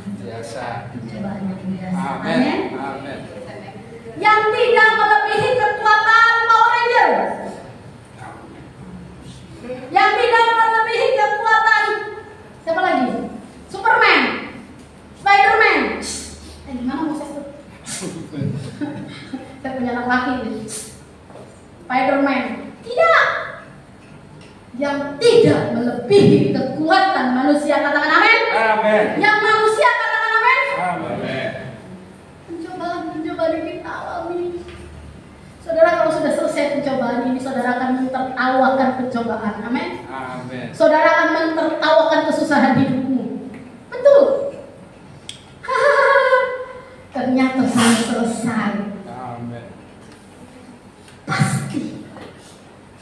pencobaan yang biasa. Amin. Yang tidak melebihi kekuatan Power Ranger, yang tidak melebihi kekuatan siapa lagi? Superman, Spiderman. Gimana mau saya? Saya punya anak laki nih. Spiderman. Tidak. Yang tidak melebihi kekuatan manusia, katakan amin. Amin. Yang manusia, katakan amin. Amin. Pencobaan yang kita alami. Saudara, kalau sudah selesai pencobaan ini, saudara akan mentertawakan pencobaan. Amin. Amin. Saudara akan mentertawakan kesusahan hidupmu. Betul. Ternyata sudah selesai. Amin. Pasti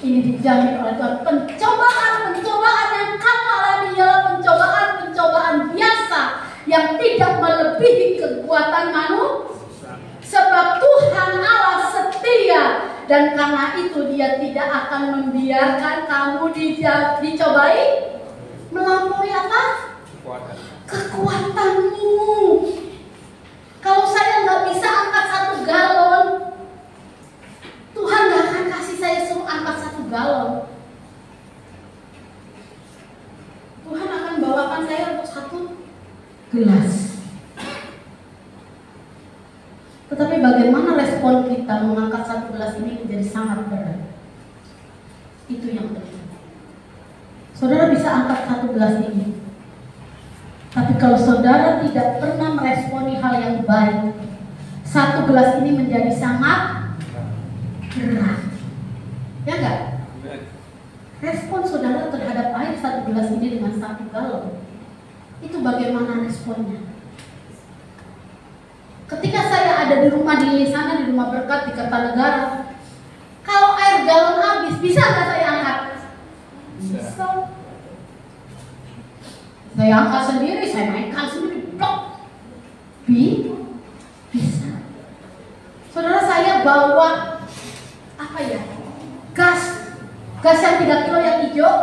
ini dijamin oleh Tuhan. Pencobaan yang kamu alami ialah pencobaan biasa yang tidak melebihi kekuatan manusia. Sebab Tuhan Allah setia, dan karena itu Dia tidak akan membiarkan kamu dicobai melampaui apa? Kekuatanmu. Kalau saya nggak bisa angkat 1 galon, Tuhan nggak akan kasih saya suruh angkat 1 galon. Tuhan akan bawakan saya untuk 1 gelas. Tetapi bagaimana respon kita mengangkat 1 gelas ini menjadi sangat berat. Itu yang penting. Saudara bisa angkat 1 gelas ini, tapi kalau saudara tidak pernah meresponi hal yang baik, 1 gelas ini menjadi sangat berat. Ya enggak? Respon saudara terhadap air 1 gelas ini dengan 1 galon, itu bagaimana responnya? Ketika saya ada di rumah di sana, di rumah berkat di Kertanegara, kalau air galon habis, bisa nggak saya angkat? Bisa. Saya angkat sendiri, saya mainkan sendiri, blok. Bisa. Saudara, saya bawa apa ya? Gas yang 3 kilo yang hijau.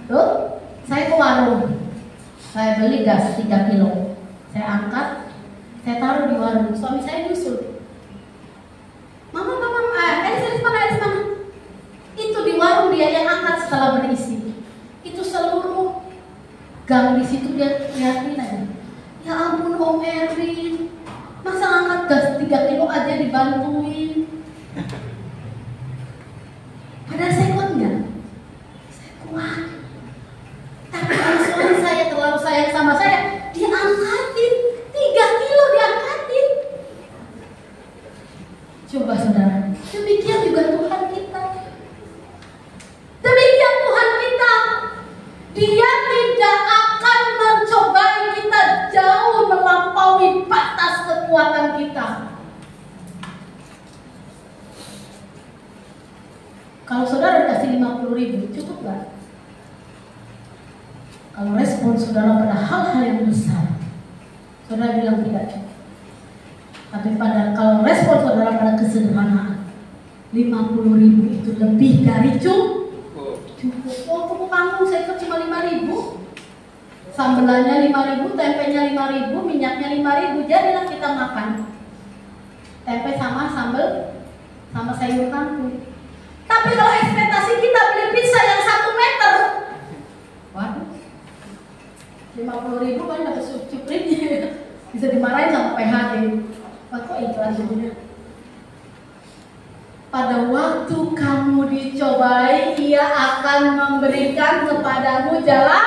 Tuh, saya ke warung, saya beli gas 3 kilo, saya angkat. Saya taruh di warung, suami saya nyusul. Mama, air mana? Itu di warung dia yang angkat setelah berisi. Itu seluruh gang di situ dia lihatin aja. Ya ampun Om Erwin, masa angkat gas 3 kilo aja dibantuin. Padahal saya kuat nggak? Saya kuat. Tapi kalau suami saya terlalu sayang sama saya, dia angkatin 3 kilo diangkatin. Coba saudara, demikian juga Tuhan kita. Demikian Tuhan kita. Dia tidak akan mencobai kita jauh melampaui batas kekuatan kita. Kalau saudara kasih 50.000, cukup gak? Kalau respon saudara pada hal-hal yang besar, saudara bilang tidak cukup. Tapi kalau respon saudara pada kesederhanaan, 50.000 itu lebih dari cukup. Oh, pupuk kangkung saya ikut cuma 5.000, sambelannya 5.000, tempenya 5.000, minyaknya 5.000, jadilah kita makan tempe sama sambal sama sayur kangkung. Tapi kalau ekspektasi kita beli pizza yang 1 meter, waduh, saya akan memberikan kepadamu jalan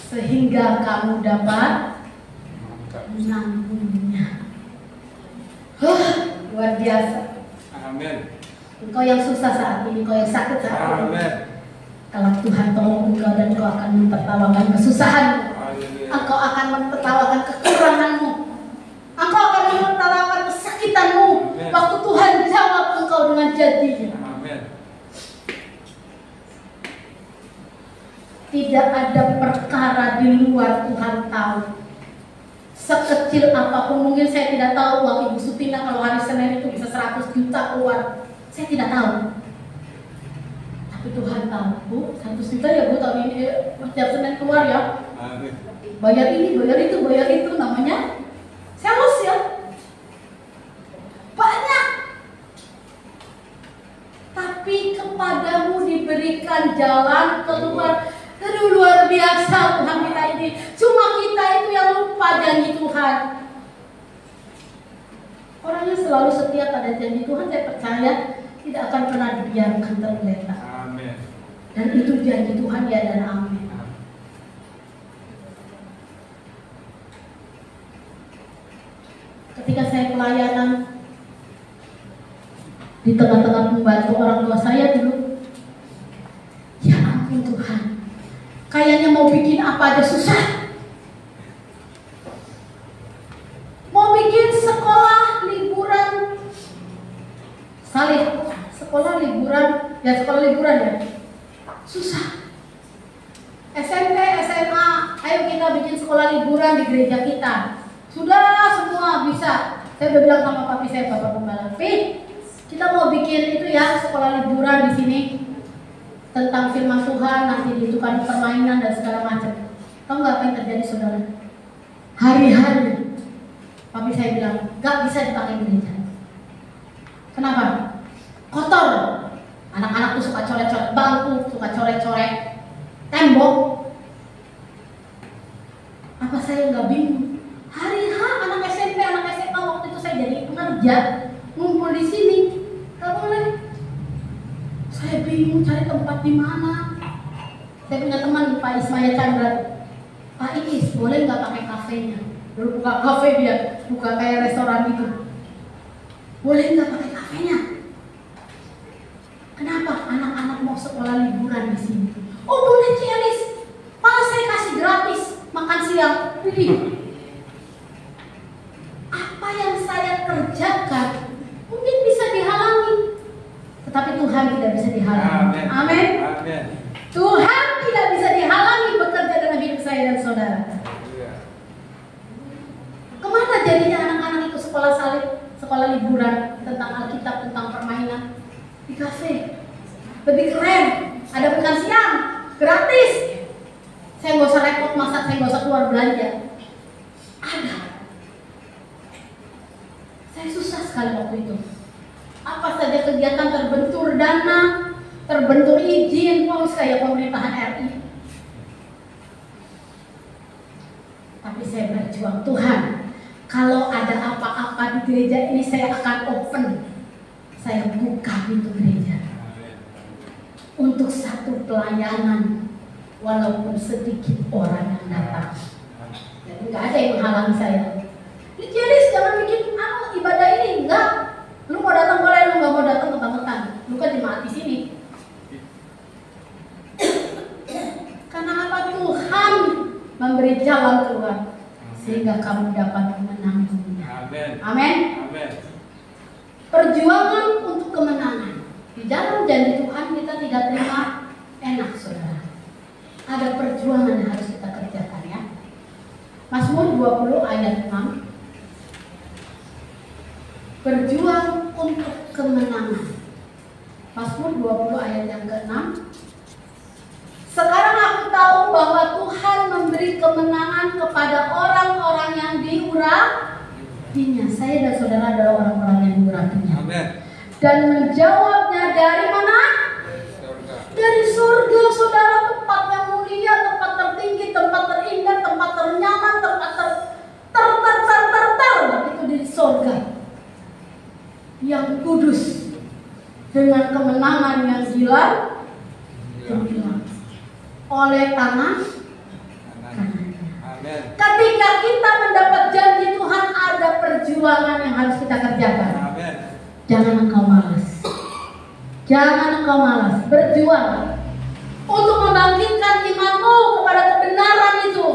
sehingga kamu dapat menanggungnya. Luar biasa. Amin. Engkau yang susah saat ini, engkau yang sakit saat ini. Amin. Kalau Tuhan tolong engkau dan engkau akan mentertawakan kesusahanmu. Haleluya. Engkau akan mentertawakan kekuranganmu. Engkau akan mentertawakan kesakitanmu. Waktu Tuhan jawab engkau dengan jadinya. Amin. Tidak ada perkara di luar Tuhan tahu. Sekecil apapun, mungkin saya tidak tahu uang Ibu Sutina kalau hari Senin itu bisa 100 juta keluar. Saya tidak tahu. Tapi Tuhan tahu, Bu, 100 juta ya Bu, tahun ini setiap Senin keluar ya. Amin. Bayar ini, bayar itu, namanya sales ya. Banyak. Tapi kepadamu diberikan jalan keluar. Aduh, luar biasa Tuhan kita ini. Cuma kita itu yang lupa janji Tuhan. Orang yang selalu setia pada janji Tuhan, saya percaya tidak akan pernah dibiarkan tergeletak. Amin. Dan itu janji Tuhan, ya dan amin. Ketika saya pelayanan di tengah-tengah membantu orang tua saya dulu, ya ampun Tuhan, kayaknya mau bikin apa aja susah. Mau bikin sekolah liburan, salib, sekolah liburan ya, susah. SMP, SMA, ayo kita bikin sekolah liburan di gereja kita. Sudah semua bisa. Saya udah bilang sama papi saya, Bapak Pembala, kita mau bikin itu ya, sekolah liburan di sini tentang firman Tuhan, nanti ditukar permainan dan segala macam. Tahu nggak apa yang terjadi saudara? Hari-hari papi saya bilang, nggak bisa dipakai gereja. Kenapa? Kotor. Anak-anak tuh suka coret-coret bangku, suka coret-coret tembok. Apa saya nggak bingung? Hari-hari anak SMP, anak SMA waktu itu saya jadi pekerja, ngumpul di sini, nggak boleh. Saya bingung cari tempat di mana. Saya punya teman Pak Ismail Chandra. Pak Iis, boleh nggak pakai kafenya? Dulu buka kafe dia, buka kayak restoran gitu. Boleh nggak pakai kafenya? Kenapa? Anak-anak mau sekolah liburan di sini. Oh boleh Cialis, malah saya kasih gratis makan siang. Pilih. Apa yang saya kerjakan mungkin bisa dihalangi, tetapi Tuhan tidak bisa dihalangi. Amin. Amin. Tuhan tidak bisa dihalangi bekerja dalam hidup saya dan saudara. Kemana jadinya anak-anak itu sekolah salib, sekolah liburan tentang Alkitab, tentang permainan di kafe? Lebih keren, ada makan siang gratis. Saya nggak usah repot masak, saya nggak usah keluar belanja. Ada. Saya susah sekali waktu itu. Apa saja kegiatan terbentur dana, terbentur izin, mau kayak pemerintahan RI. Tapi saya berjuang, Tuhan, kalau ada apa-apa di gereja ini saya akan open. Saya buka pintu gereja untuk satu pelayanan, walaupun sedikit orang yang datang. Jadi nggak ada yang menghalangi saya. Jadi jangan bikin ibadah ini, enggak. Lu mau datang boleh, lu nggak mau datang kebangetan. Lu kan jemaat di sini. Karena apa? Tuhan memberi jalan keluar sehingga kamu dapat menangguhnya. Amin. Amin. Amin. Perjuangan untuk kemenangan. Di dalam janji Tuhan kita tidak terima enak, saudara. Ada perjuangan yang harus kita kerjakan ya. Mazmur 20 ayat 6. Berjuang untuk kemenangan. Mazmur 20 ayat yang ke-6. Sekarang aku tahu bahwa Tuhan memberi kemenangan kepada orang-orang yang diurapinya. Saya dan saudara adalah orang-orang yang diurapinya. Amin. Dan menjawabnya dari mana? Dari surga, saudara, tempat yang mulia, tempat tertinggi, tempat terindah, tempat ternyaman, tempat itu di surga. yang kudus dengan kemenangan yang gemilang oleh tangan kanannya. Amin. Ketika kita mendapat janji Tuhan, ada perjuangan yang harus kita kerjakan. Amin. Jangan engkau malas. Jangan engkau malas. Berjuang untuk membangkitkan imanmu kepada kebenaran itu.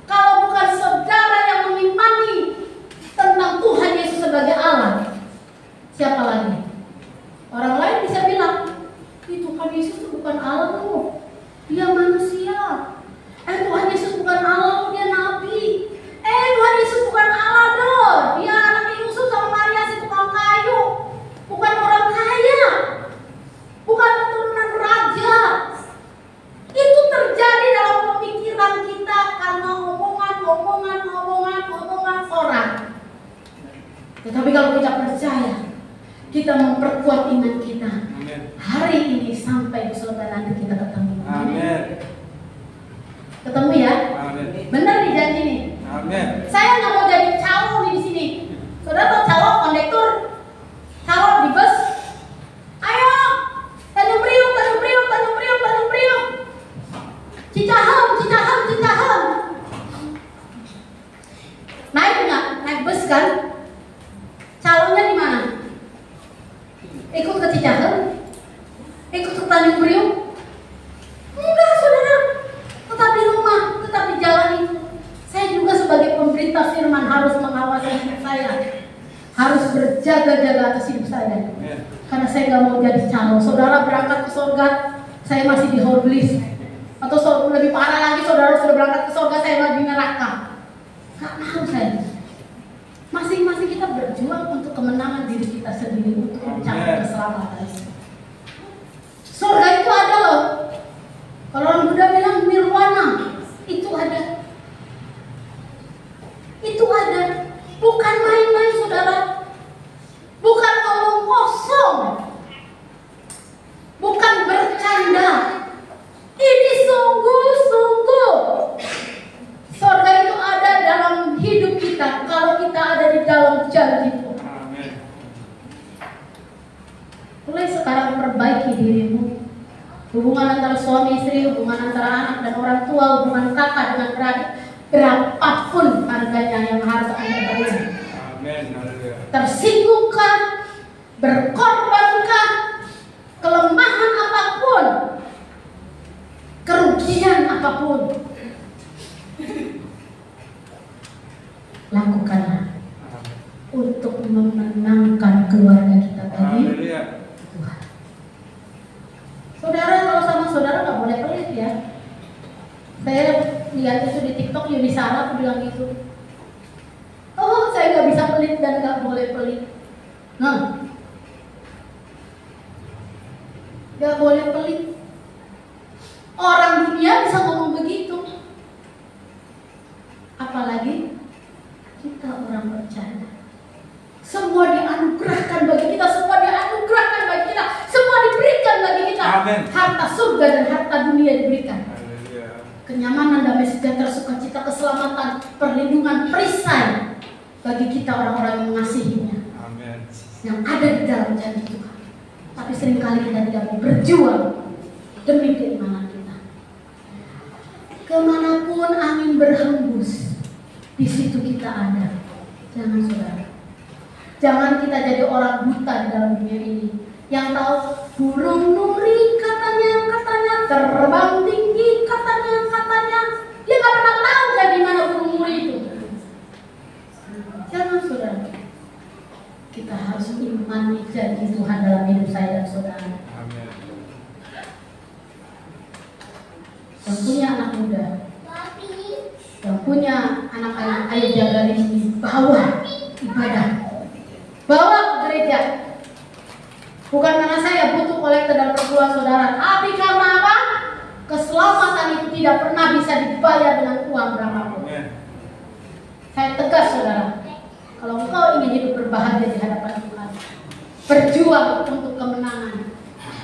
Kalau bukan saudara yang mengimani tentang Tuhan Yesus sebagai Allah, siapa lagi? Orang lain bisa bilang, Tuhan Yesus itu bukan Allah loh, dia manusia. Tuhan Yesus bukan Allah loh, dia nabi. Tuhan Yesus bukan Allah loh, dia anak Yusuf sama Maria si tukang kayu. Bukan orang kaya, bukan keturunan raja. Itu terjadi dalam pemikiran kita karena omongan orang. Tetapi kalau kita percaya, kita memperkuat iman kita. Amin. Hari ini sampai di surga nanti kita ketemu. Amin. Ketemu ya? Amin. Benar nih janji nih. Amin. Saya nggak mau jadi calo di sini. Saudara tahu calo kondektur, calo di bus. Ayo, Tanjung Priok. Cicahem. Naik nggak? Naik bus kan? Calonnya di mana? Ikut ke Cicahem? Ikut ke Tanjung Priok? Enggak, saudara. Tetap di rumah, tetap di jalan itu. Saya juga sebagai pemberita firman harus mengawasi hidup saya. Harus berjaga-jaga atas hidup saya. Karena saya nggak mau jadi calo. Saudara berangkat ke surga, saya masih di hordlis. Atau lebih parah lagi, saudara sudah berangkat ke surga, saya masih di neraka. Gak mau saya. Masing-masing kita berjuang untuk kemenangan diri kita sendiri, untuk mencapai keselamatan. Surga itu ada loh. Kalau orang Buddha bilang nirwana, itu ada. Itu ada. Bukan main-main, saudara. Bukan omong kosong. Bukan bercanda. Ini sungguh-sungguh. Surga itu ada dalam hidup kita kalau kita ada di dalam janji Tuhan. Amin. Mulai sekarang perbaiki dirimu. Hubungan antara suami istri, hubungan antara anak dan orang tua, hubungan kakak dengan beradik, berapapun harganya yang harus Anda bayar. Amin. Haleluya. Tersinggungkah, berkorbankah, kelemahan apapun, kerugian apapun, lakukanlah untuk memenangkan keluarga kita tadi. Haleluya. Tuhan. Saudara, kalau sama saudara nggak boleh pelit ya. Saya lihat itu di TikTok, Yunisara aku bilang gitu. Oh, saya nggak bisa pelit dan nggak boleh pelit. Nggak boleh pelit. Orang dunia bisa ngomong begitu. Apalagi kita orang percaya. Semua dianugerahkan bagi kita, semua dianugerahkan bagi kita, semua diberikan bagi kita. Amin. Harta surga dan harta dunia diberikan. Haleluya. Kenyamanan, damai sejahtera, sukacita, keselamatan, perlindungan, perisai bagi kita orang-orang yang mengasihinya. Amin. Yang ada di dalam janji Tuhan. Tapi seringkali kita tidak mau berjuang demi keimanan kita. Kemanapun angin berhembus, di situ kita ada. Jangan saudara. Jangan kita jadi orang buta di dalam dunia ini. Yang tahu burung nuri katanya terbang tinggi katanya. Dia nggak pernah tahu dari mana burung nuri itu. Jangan saudara. Kita harus mengimani janji Tuhan dalam hidup saya dan saudara. Amin. Yang punya anak muda, yang punya anak-anak, ayo jaga ini, bawa ibadah, bawa ke gereja. Bukan karena saya butuh kolektor dan perpuluhan saudara, tapi karena apa? Keselamatan itu tidak pernah bisa dibayar dengan uang berapapun. Saya tegas saudara, kalau engkau ingin hidup berbahagia di hadapan Tuhan, berjuang untuk kemenangan,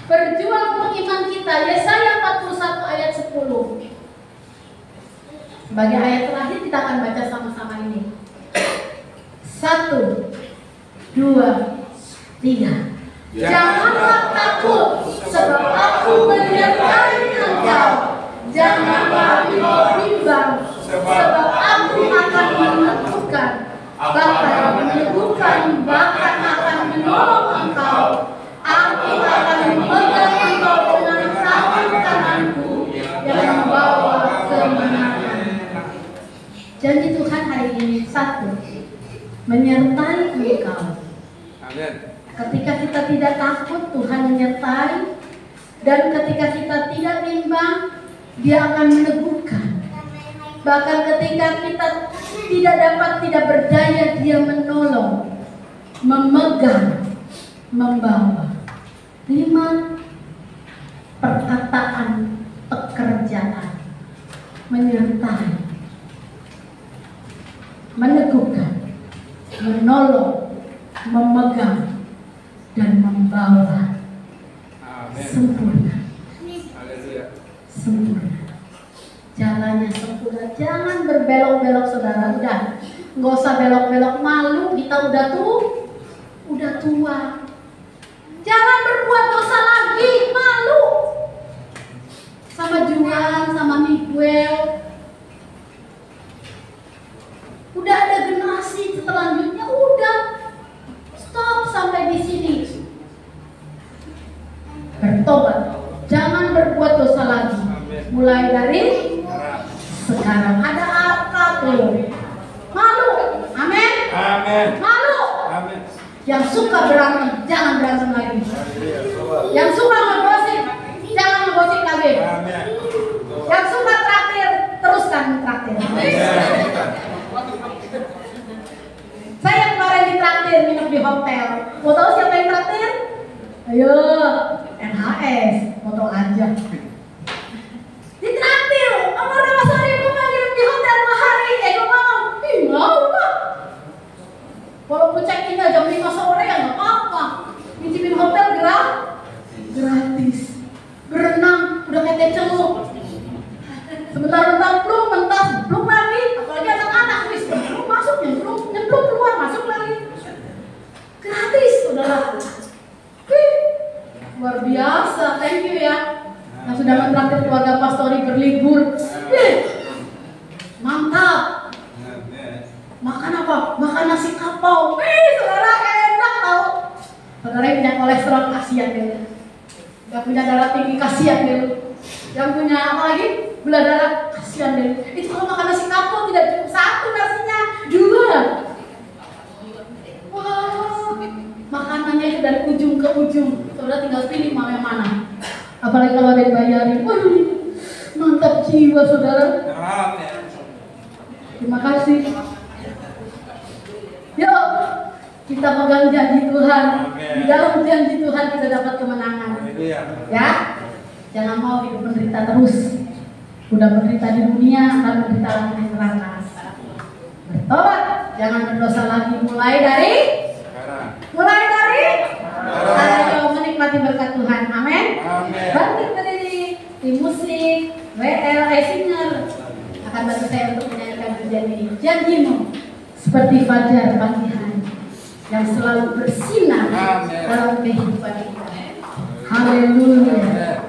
berjuang untuk iman kita. Yesaya 41 ayat 10. Sebagai ayat terakhir kita akan baca sama-sama ini. 1, 2, 3. Janganlah takut, sebab aku menyertai engkau. Janganlah bimbang, sebab aku akan meneguhkan. Bahkan akan menolong engkau. Aku akan memegang engkau dengan tangan kananku yang membawa kemenangan. Janji Tuhan hari ini 1, menyertai engkau. Amin. Ketika kita tidak takut, Tuhan menyertai. Dan ketika kita tidak bimbang, Dia akan meneguhkan. Bahkan ketika kita tidak berdaya, Dia menolong, memegang, membawa. 5, perkataan pekerjaan, menyertai, meneguhkan, menolong, memegang, dan membawa. Amin. Sempurna. Haleluya. Sempurna. Jalannya sempurna. Jangan berbelok-belok, saudara. Udah, nggak usah belok-belok, malu. Kita udah tua. Jangan berbuat dosa lagi, malu. Sama Juan, sama Miguel. Udah ada generasi selanjutnya, udah stop sampai di sini. Bertobat, jangan berbuat dosa lagi. Mulai dari sekarang. Ada apa tuh? Malu, amin. Amin. Malu. Amin. Yang suka berantem, jangan berantem lagi. Yang suka ngegosip, jangan ngegosip lagi. Amin. Yang suka traktir, teruskan traktir. Saya kemarin ditraktir minum di hotel. Mau tahu siapa yang traktir? Ayo, NHS, foto aja. Ditraktir, Amor Mas Ari, gue mau nginep di hotel 2 hari. Gue mau, mau lah. Walaupun check in jam 5 sore ya nggak apa-apa. Minjemin hotel gratis. Berenang, udah kayak celuk. Sebentar-bentar belum lagi. Apalagi anak-anak, wis belum masuk, nyemplung keluar, masuk lagi. Gratis, saudara. Luar biasa, thank you ya. Yang sudah mentraktir keluarga pastori berlibur. Mantap. Makan apa? Makan nasi kapau. Saudara, enak tau. Saudara yang punya kolesterol, kasihan deh. Yang punya darah tinggi, kasihan deh. Yang punya apa lagi? Gula darah, kasihan deh. Itu kalau makan nasi kapau tidak cukup 1 nasinya, 2. Wah, makanannya itu dari ujung ke ujung. Saudara tinggal pilih mau yang mana. Apalagi kalau ada yang bayarin. Waduh, mantap jiwa saudara. Terima kasih. Yuk, kita pegang janji Tuhan. Di dalam janji Tuhan kita dapat kemenangan. Ya, jangan mau hidup menderita terus. Udah menderita di dunia, akan menderita lagi di neraka. Bertobat, jangan berdosa lagi. Mulai dari ayo menikmati berkat Tuhan. Amin. Bangkit berdiri. Tim musik WL Singer akan bantu saya untuk menyanyikan pujian ini. Janjimu seperti fajar pagi hari yang selalu bersinar dalam kehidupan kita. Haleluya.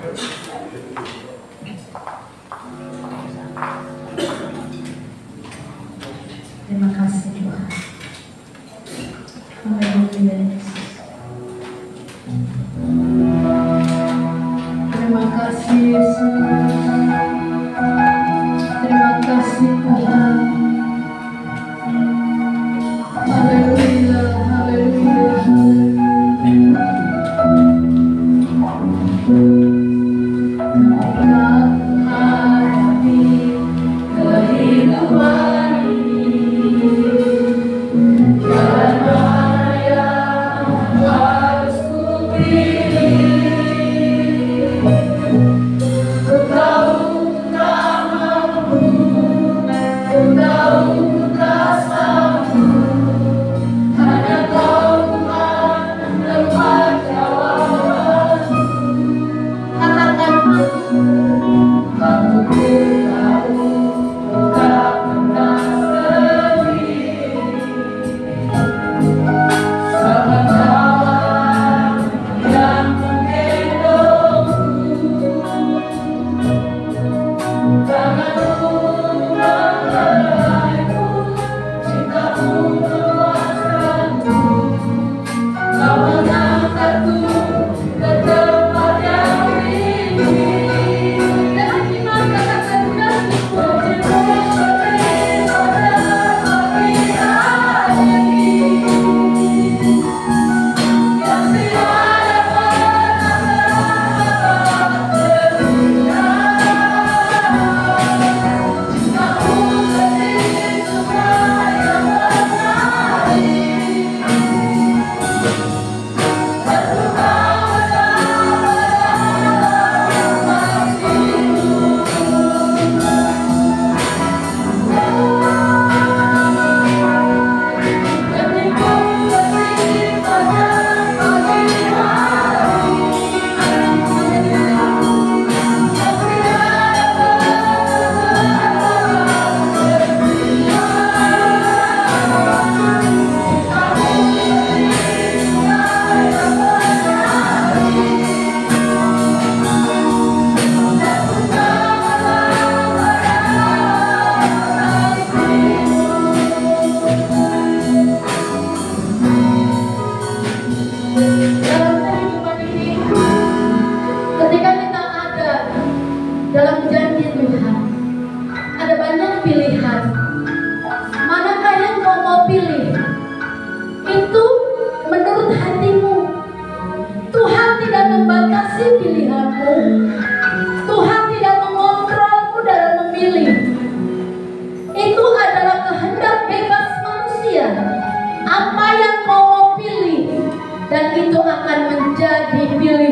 Terima kasih Tuhan. Haleluya. Terima kasih Yesus. Terima kasih Tuhan. Haleluya, haleluya. Hati kehidupan ini jalan yang harus ku pilih.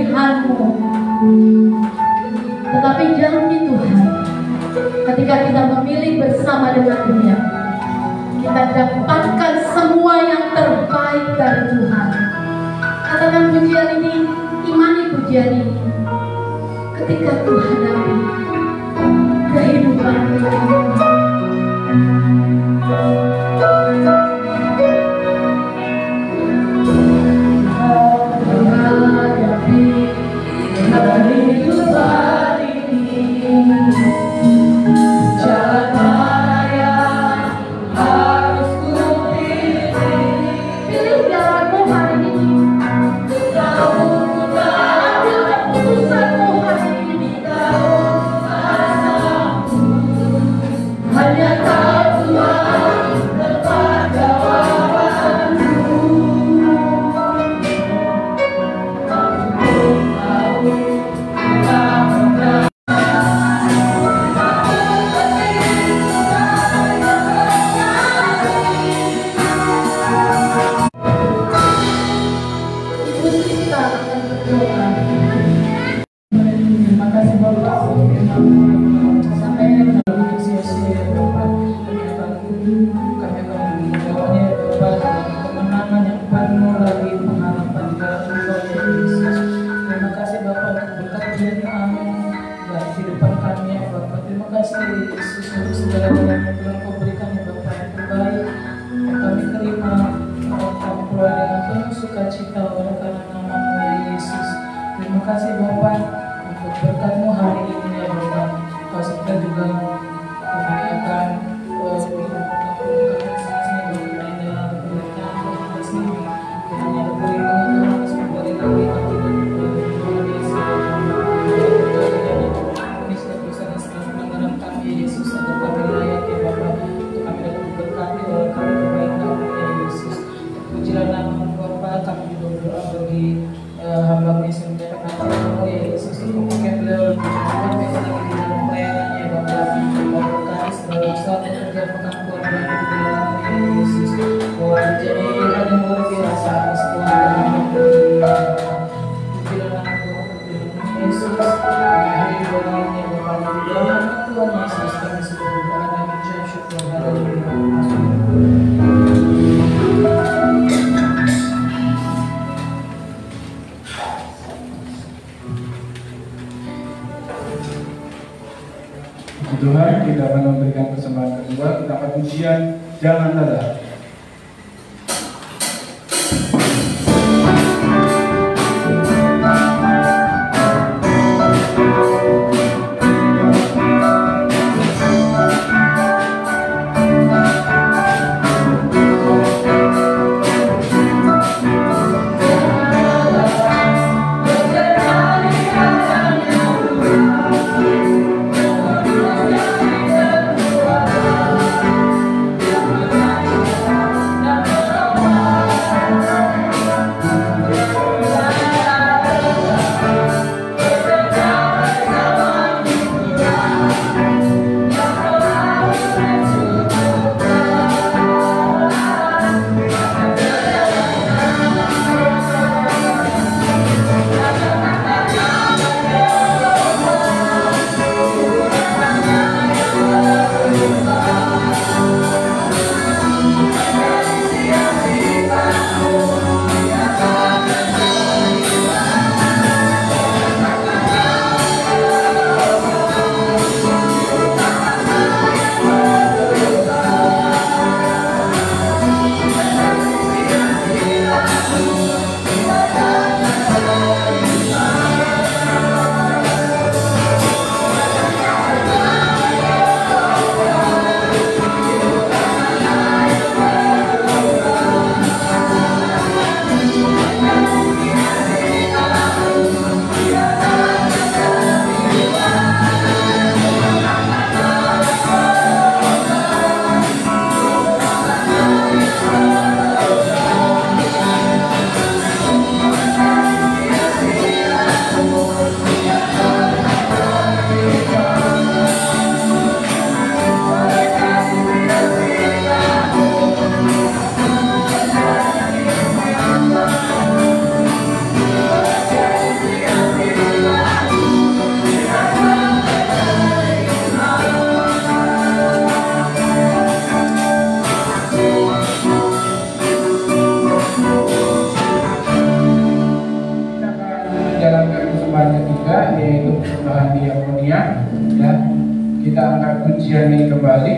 pilihanmu. Tetapi janji Tuhan, ketika kita memilih bersama dengan Dia, kita dapatkan semua yang terbaik dari Tuhan. Katakan pujian ini, imani pujian ini. Ketika Tuhan hadapi kehidupan kita, Tuhan, kita akan memberikan persembahan kedua, dapat pujian Jangan Lelah. Jangan untuk bahan diakonia. Ya, kita angkat pujian ini kembali.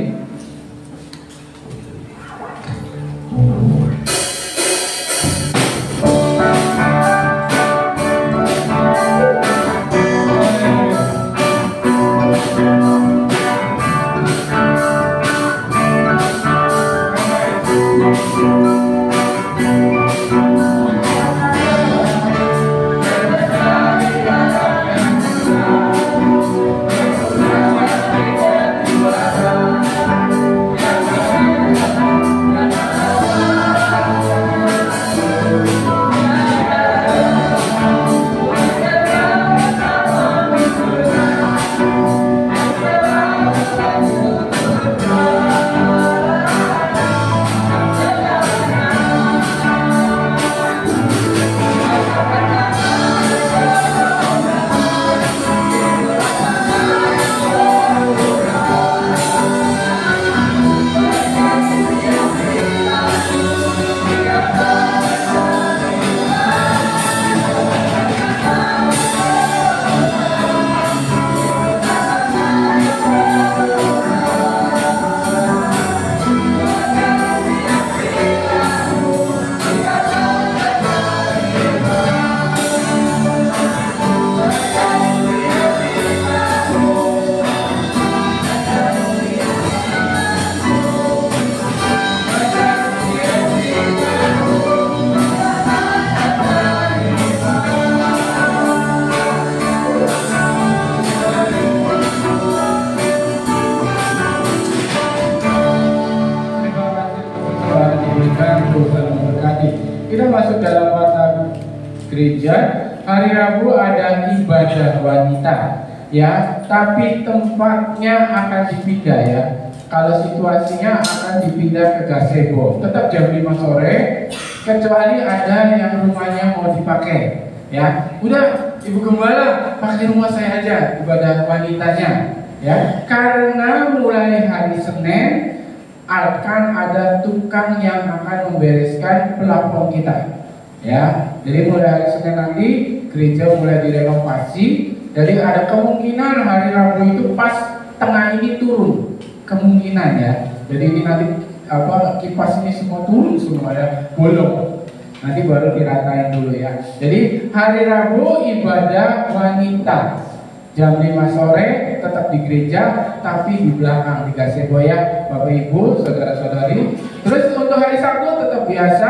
Kita masuk dalam masa gereja. Hari Rabu ada ibadah wanita, ya, tapi tempatnya akan dipindah ya. Kalau situasinya akan dipindah ke gazebo, tetap jam 5 sore, kecuali ada yang rumahnya mau dipakai, ya. Udah, Ibu Gembala, pakai rumah saya aja ibadah wanitanya, ya. Karena mulai hari Senin akan ada tukang yang akan membereskan plafon kita, ya. Jadi mulai hari Senin nanti gereja mulai direnovasi. Jadi ada kemungkinan hari Rabu itu pas tengah ini turun, kemungkinan ya. Jadi ini nanti kipas ini semua turun semua ya, bolong. Nanti baru diratain dulu ya. Jadi hari Rabu ibadah wanita jam 5 sore tetap di gereja, tapi di belakang di gazebo ya, Bapak Ibu, saudara-saudari. Terus untuk hari Sabtu tetap biasa,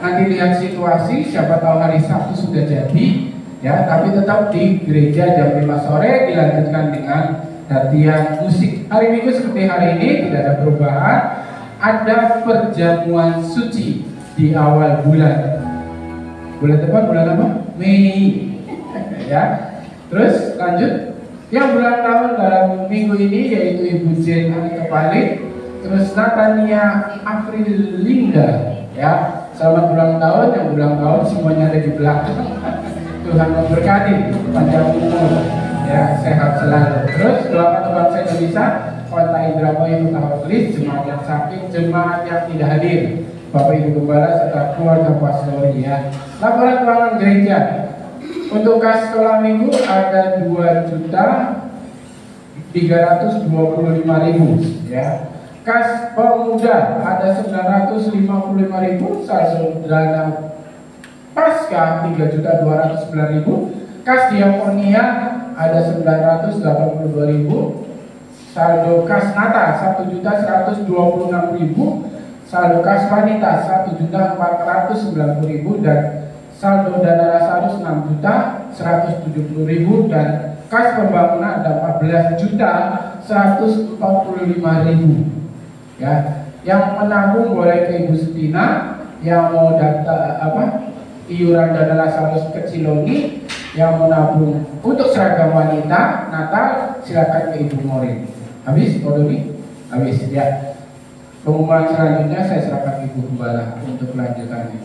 nanti lihat situasi, siapa tahu hari Sabtu sudah jadi, ya, tapi tetap di gereja jam 5 sore dilanjutkan dengan latihan musik. Hari Minggu seperti hari ini tidak ada perubahan, ada perjamuan suci di awal bulan. Bulan depan bulan apa? Mei, ya. Terus lanjut. Yang bulan tahun dalam minggu ini yaitu Ibu Jen Anika Palik, terus Natania Afrilinda, ya. Selamat ulang tahun, yang ulang tahun semuanya ada di belakang. Tuhan memberkati, panjang umur, ya, sehat selalu. Terus doakan bangsa Indonesia, Kota Indramayu, Kota Klis, jemaat yang sakit, jemaat yang tidak hadir, Bapak Ibu Gembala serta keluarga pastori, ya. Laporan keuangan gereja. Untuk kas sekolah minggu ada 2.325.000, ya. Kas pemuda ada 955.000, saldo dana pasca 3.209.000. Kas diakonia ada 982.000, saldo kas nata 1.126.000, saldo kas wanita 1.490.000, dan saldo dana Lazarus 6.170.000, dan kas pembangunan ada 14.145.000. Ya, yang menabung boleh ke Ibu Setina, yang mau daftar iuran dana Lazarus ke Cilongi, yang mau nabung untuk seragam wanita Natal silakan ke Ibu Morin. Habis, Kodoni? Habis ya. Pengumuman selanjutnya saya serahkan Ibu Gembala untuk kelanjutannya.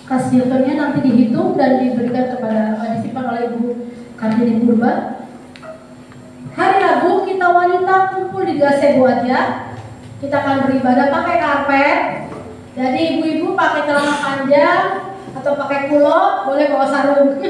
Kas diakonnya nanti dihitung dan diberikan kepada disimpan oleh Ibu Kartini Purba. Hari Rabu kita wanita kumpul di gazebo aja. Kita akan beribadah pakai karpet, Jadi ibu-ibu pakai celana panjang atau pakai kulot, boleh bawa sarung.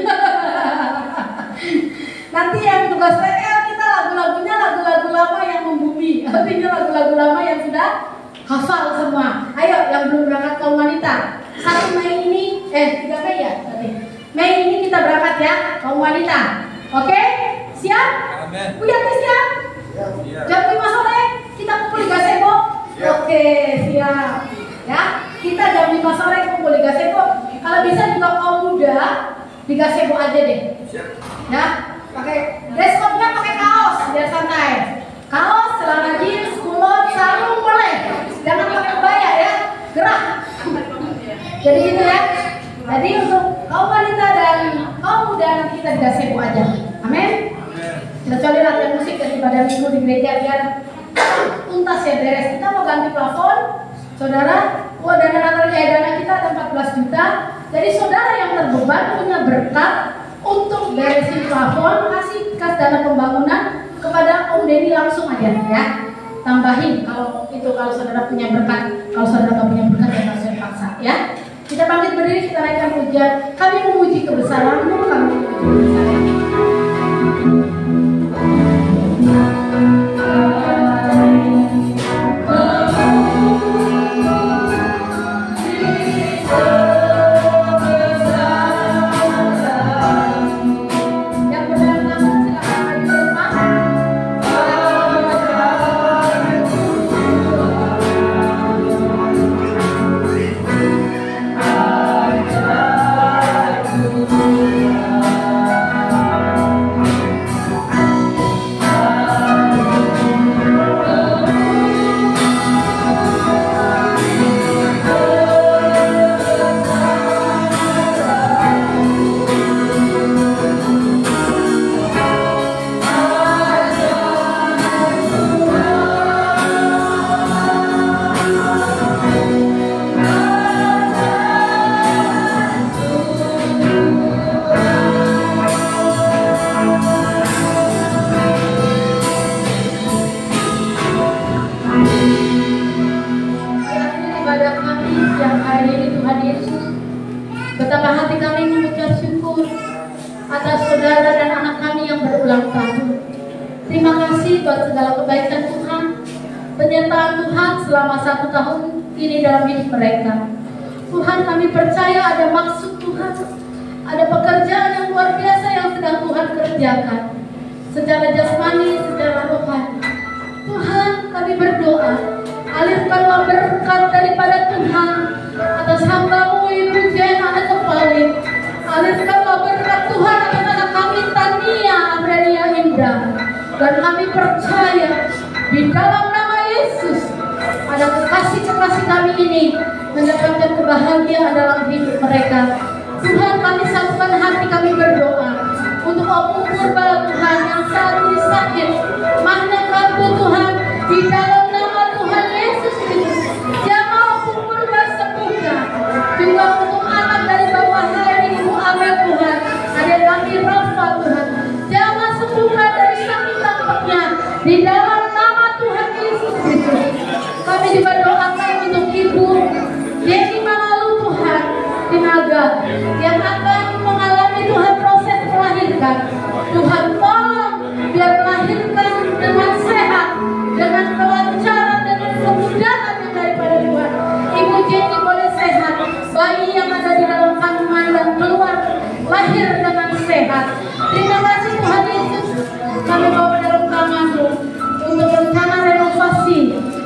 Nanti yang tugas PL kita lagu-lagunya lagu-lagu lama yang membumi. Artinya lagu-lagu lama yang sudah hafal semua. Ayo yang belum berangkat kaum wanita. 1 Mei ini, 3 Mei ya berarti. Mei ini kita berangkat ya kaum wanita. Oke? Siap? Amin. Bu Yanti siap? Iya. Jam 5 sore kita kumpul di Gazebo. Oke, siap. Ya, kita jam 5 sore kumpul di Gazebo. Kalau bisa juga kaum muda di Gazebo aja deh. Ya, pakai dress code-nya pakai kaos biar santai. Kaos, celana jeans, kulot, sarung boleh. Jangan pakai kebaya ya. Gerak. Jadi gitu ya. Jadi untuk kaum wanita dan kaum muda nanti kita di Gazebo aja. Amin. Kecuali latihan musik daripada minggu di gereja biar tuntas ya beres. Kita mau ganti plafon, saudara. Dana kita ada 14 juta. Jadi saudara yang terbeban punya berkat untuk beresin plafon, kasih kas dana pembangunan kepada Om Denny langsung aja ya. Tambahin kalau saudara punya berkat. Kalau saudara nggak punya berkat ya nggak usah dipaksa ya. Kita bangkit berdiri, kita naikkan pujian. Kami memuji kebesaran-Mu, kami memuji kebesaran-Mu. Betapa hati kami mengucap syukur atas saudara dan anak kami yang berulang tahun. Terima kasih buat segala kebaikan Tuhan, penyertaan Tuhan selama 1 tahun ini dalam hidup mereka. Tuhan, kami percaya ada maksud Tuhan, ada pekerjaan yang luar biasa yang sedang Tuhan kerjakan secara jasmani, secara rohani. Tuhan, kami berdoa, alirkanlah berkat daripada Tuhan atas hamba-Mu Ibu Jen Anak Kepali. Alirkanlah berkat Tuhan atas anak kami Tania Abrania Indra. Dan kami percaya di dalam nama Yesus ada kekasih-kekasih kami ini mendapatkan kebahagiaan dalam hidup mereka. Tuhan, kami satukan hati kami berdoa untuk Om Purba Tuhan yang saat ini sakit. Mahna Kamu Tuhan, di dalam nama Tuhan Yesus Kristus, jamaah Om Purba sembuhkan. Juga untuk anak dari Bapak Hari Ibu Amel Tuhan, ada kami Rafa Tuhan, jamaah sembuhkan dari sakit tampaknya di dalam nama Tuhan Yesus Kristus. Kami juga doakan untuk Ibu Jenny Mangalu Tuhan Tinaga yang akan mengalami Tuhan proses melahirkan. Tuhan tolong biar melahirkan dengan sehat, dengan kelancaran, dengan kemudahan yang daripada Tuhan. Ibu Jenny boleh sehat, bayi yang ada di dalam kandungan dan keluar lahir dengan sehat. Terima kasih Tuhan Yesus. Kami bawa dalam tangan-Mu untuk rencana renovasi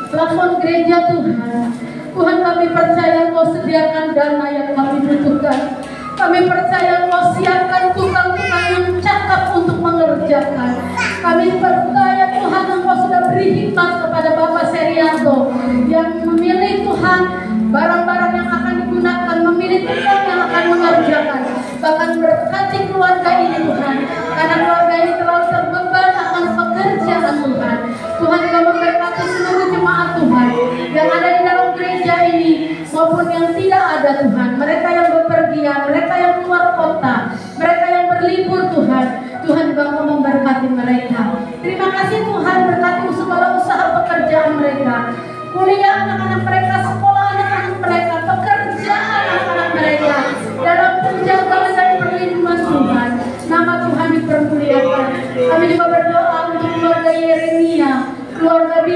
plafon gereja Tuhan. Tuhan, kami percaya Kau sediakan dana yang kami butuhkan. Kami percaya Kau siapkan tukang-tukang yang cakap untuk mengerjakan. Kami percaya Tuhan Engkau sudah beri hikmat kepada Bapak Serianto yang memilih Tuhan barang-barang yang akan digunakan, memilih tukang yang akan mengerjakan. Bahkan berkati keluarga ini Tuhan, karena keluarga ini terlalu terbeban akan pekerjaan Tuhan. Tuhan juga memberkati seluruh jemaat Tuhan yang ada di dalam gereja ini maupun yang tidak ada Tuhan. Mereka yang bepergian, mereka yang keluar kota, mereka yang berlibur Tuhan. Tuhan juga mau memberkati mereka. Terima kasih Tuhan, berkati segala usaha pekerjaan mereka, kuliah anak-anak mereka, sekolah anak-anak mereka.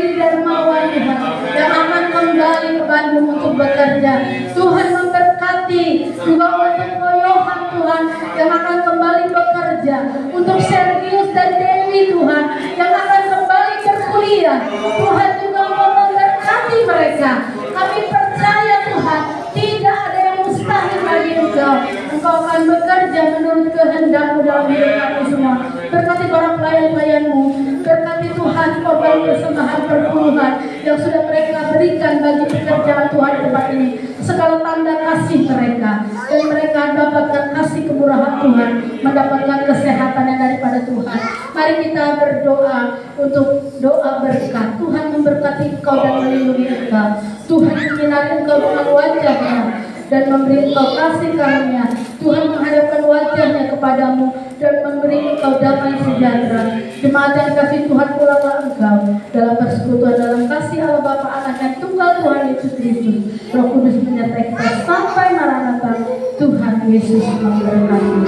Willy Darmawan Tuhan, yang akan kembali ke Bandung untuk bekerja. Tuhan memberkati juga untuk Koyohan Tuhan, yang akan kembali bekerja. Untuk Sergius dan Dewi Tuhan, yang akan kembali berkuliah. Tuhan juga mau memberkati mereka. Kami percaya Tuhan, tidak ada yang mustahil bagi Engkau. Engkau akan bekerja menurut kehendak-Mu dalam hidup kami semua. Berkati para pelayan-pelayan-Mu, berkati Tuhan korban persembahan perpuluhan yang sudah mereka berikan bagi pekerjaan Tuhan di tempat ini. Segala tanda kasih mereka, dan mereka dapatkan kasih kemurahan Tuhan, mendapatkan kesehatan yang daripada Tuhan. Mari kita berdoa untuk doa berkat. Tuhan memberkati Engkau dan melindungi Engkau. Tuhan menyinari Engkau dengan wajah-Nya dan memberi Engkau kasih karunia. Tuhan menghadapkan wajah-Nya kepadamu dan memberi Engkau damai sejahtera. Jemaat yang kasih Tuhan, pulanglah engkau dalam persekutuan dalam kasih Allah Bapa, Anak dan Tunggal Tuhan Yesus Kristus. Roh Kudus menyertai kita sampai Maranatha. Tuhan Yesus memberkati.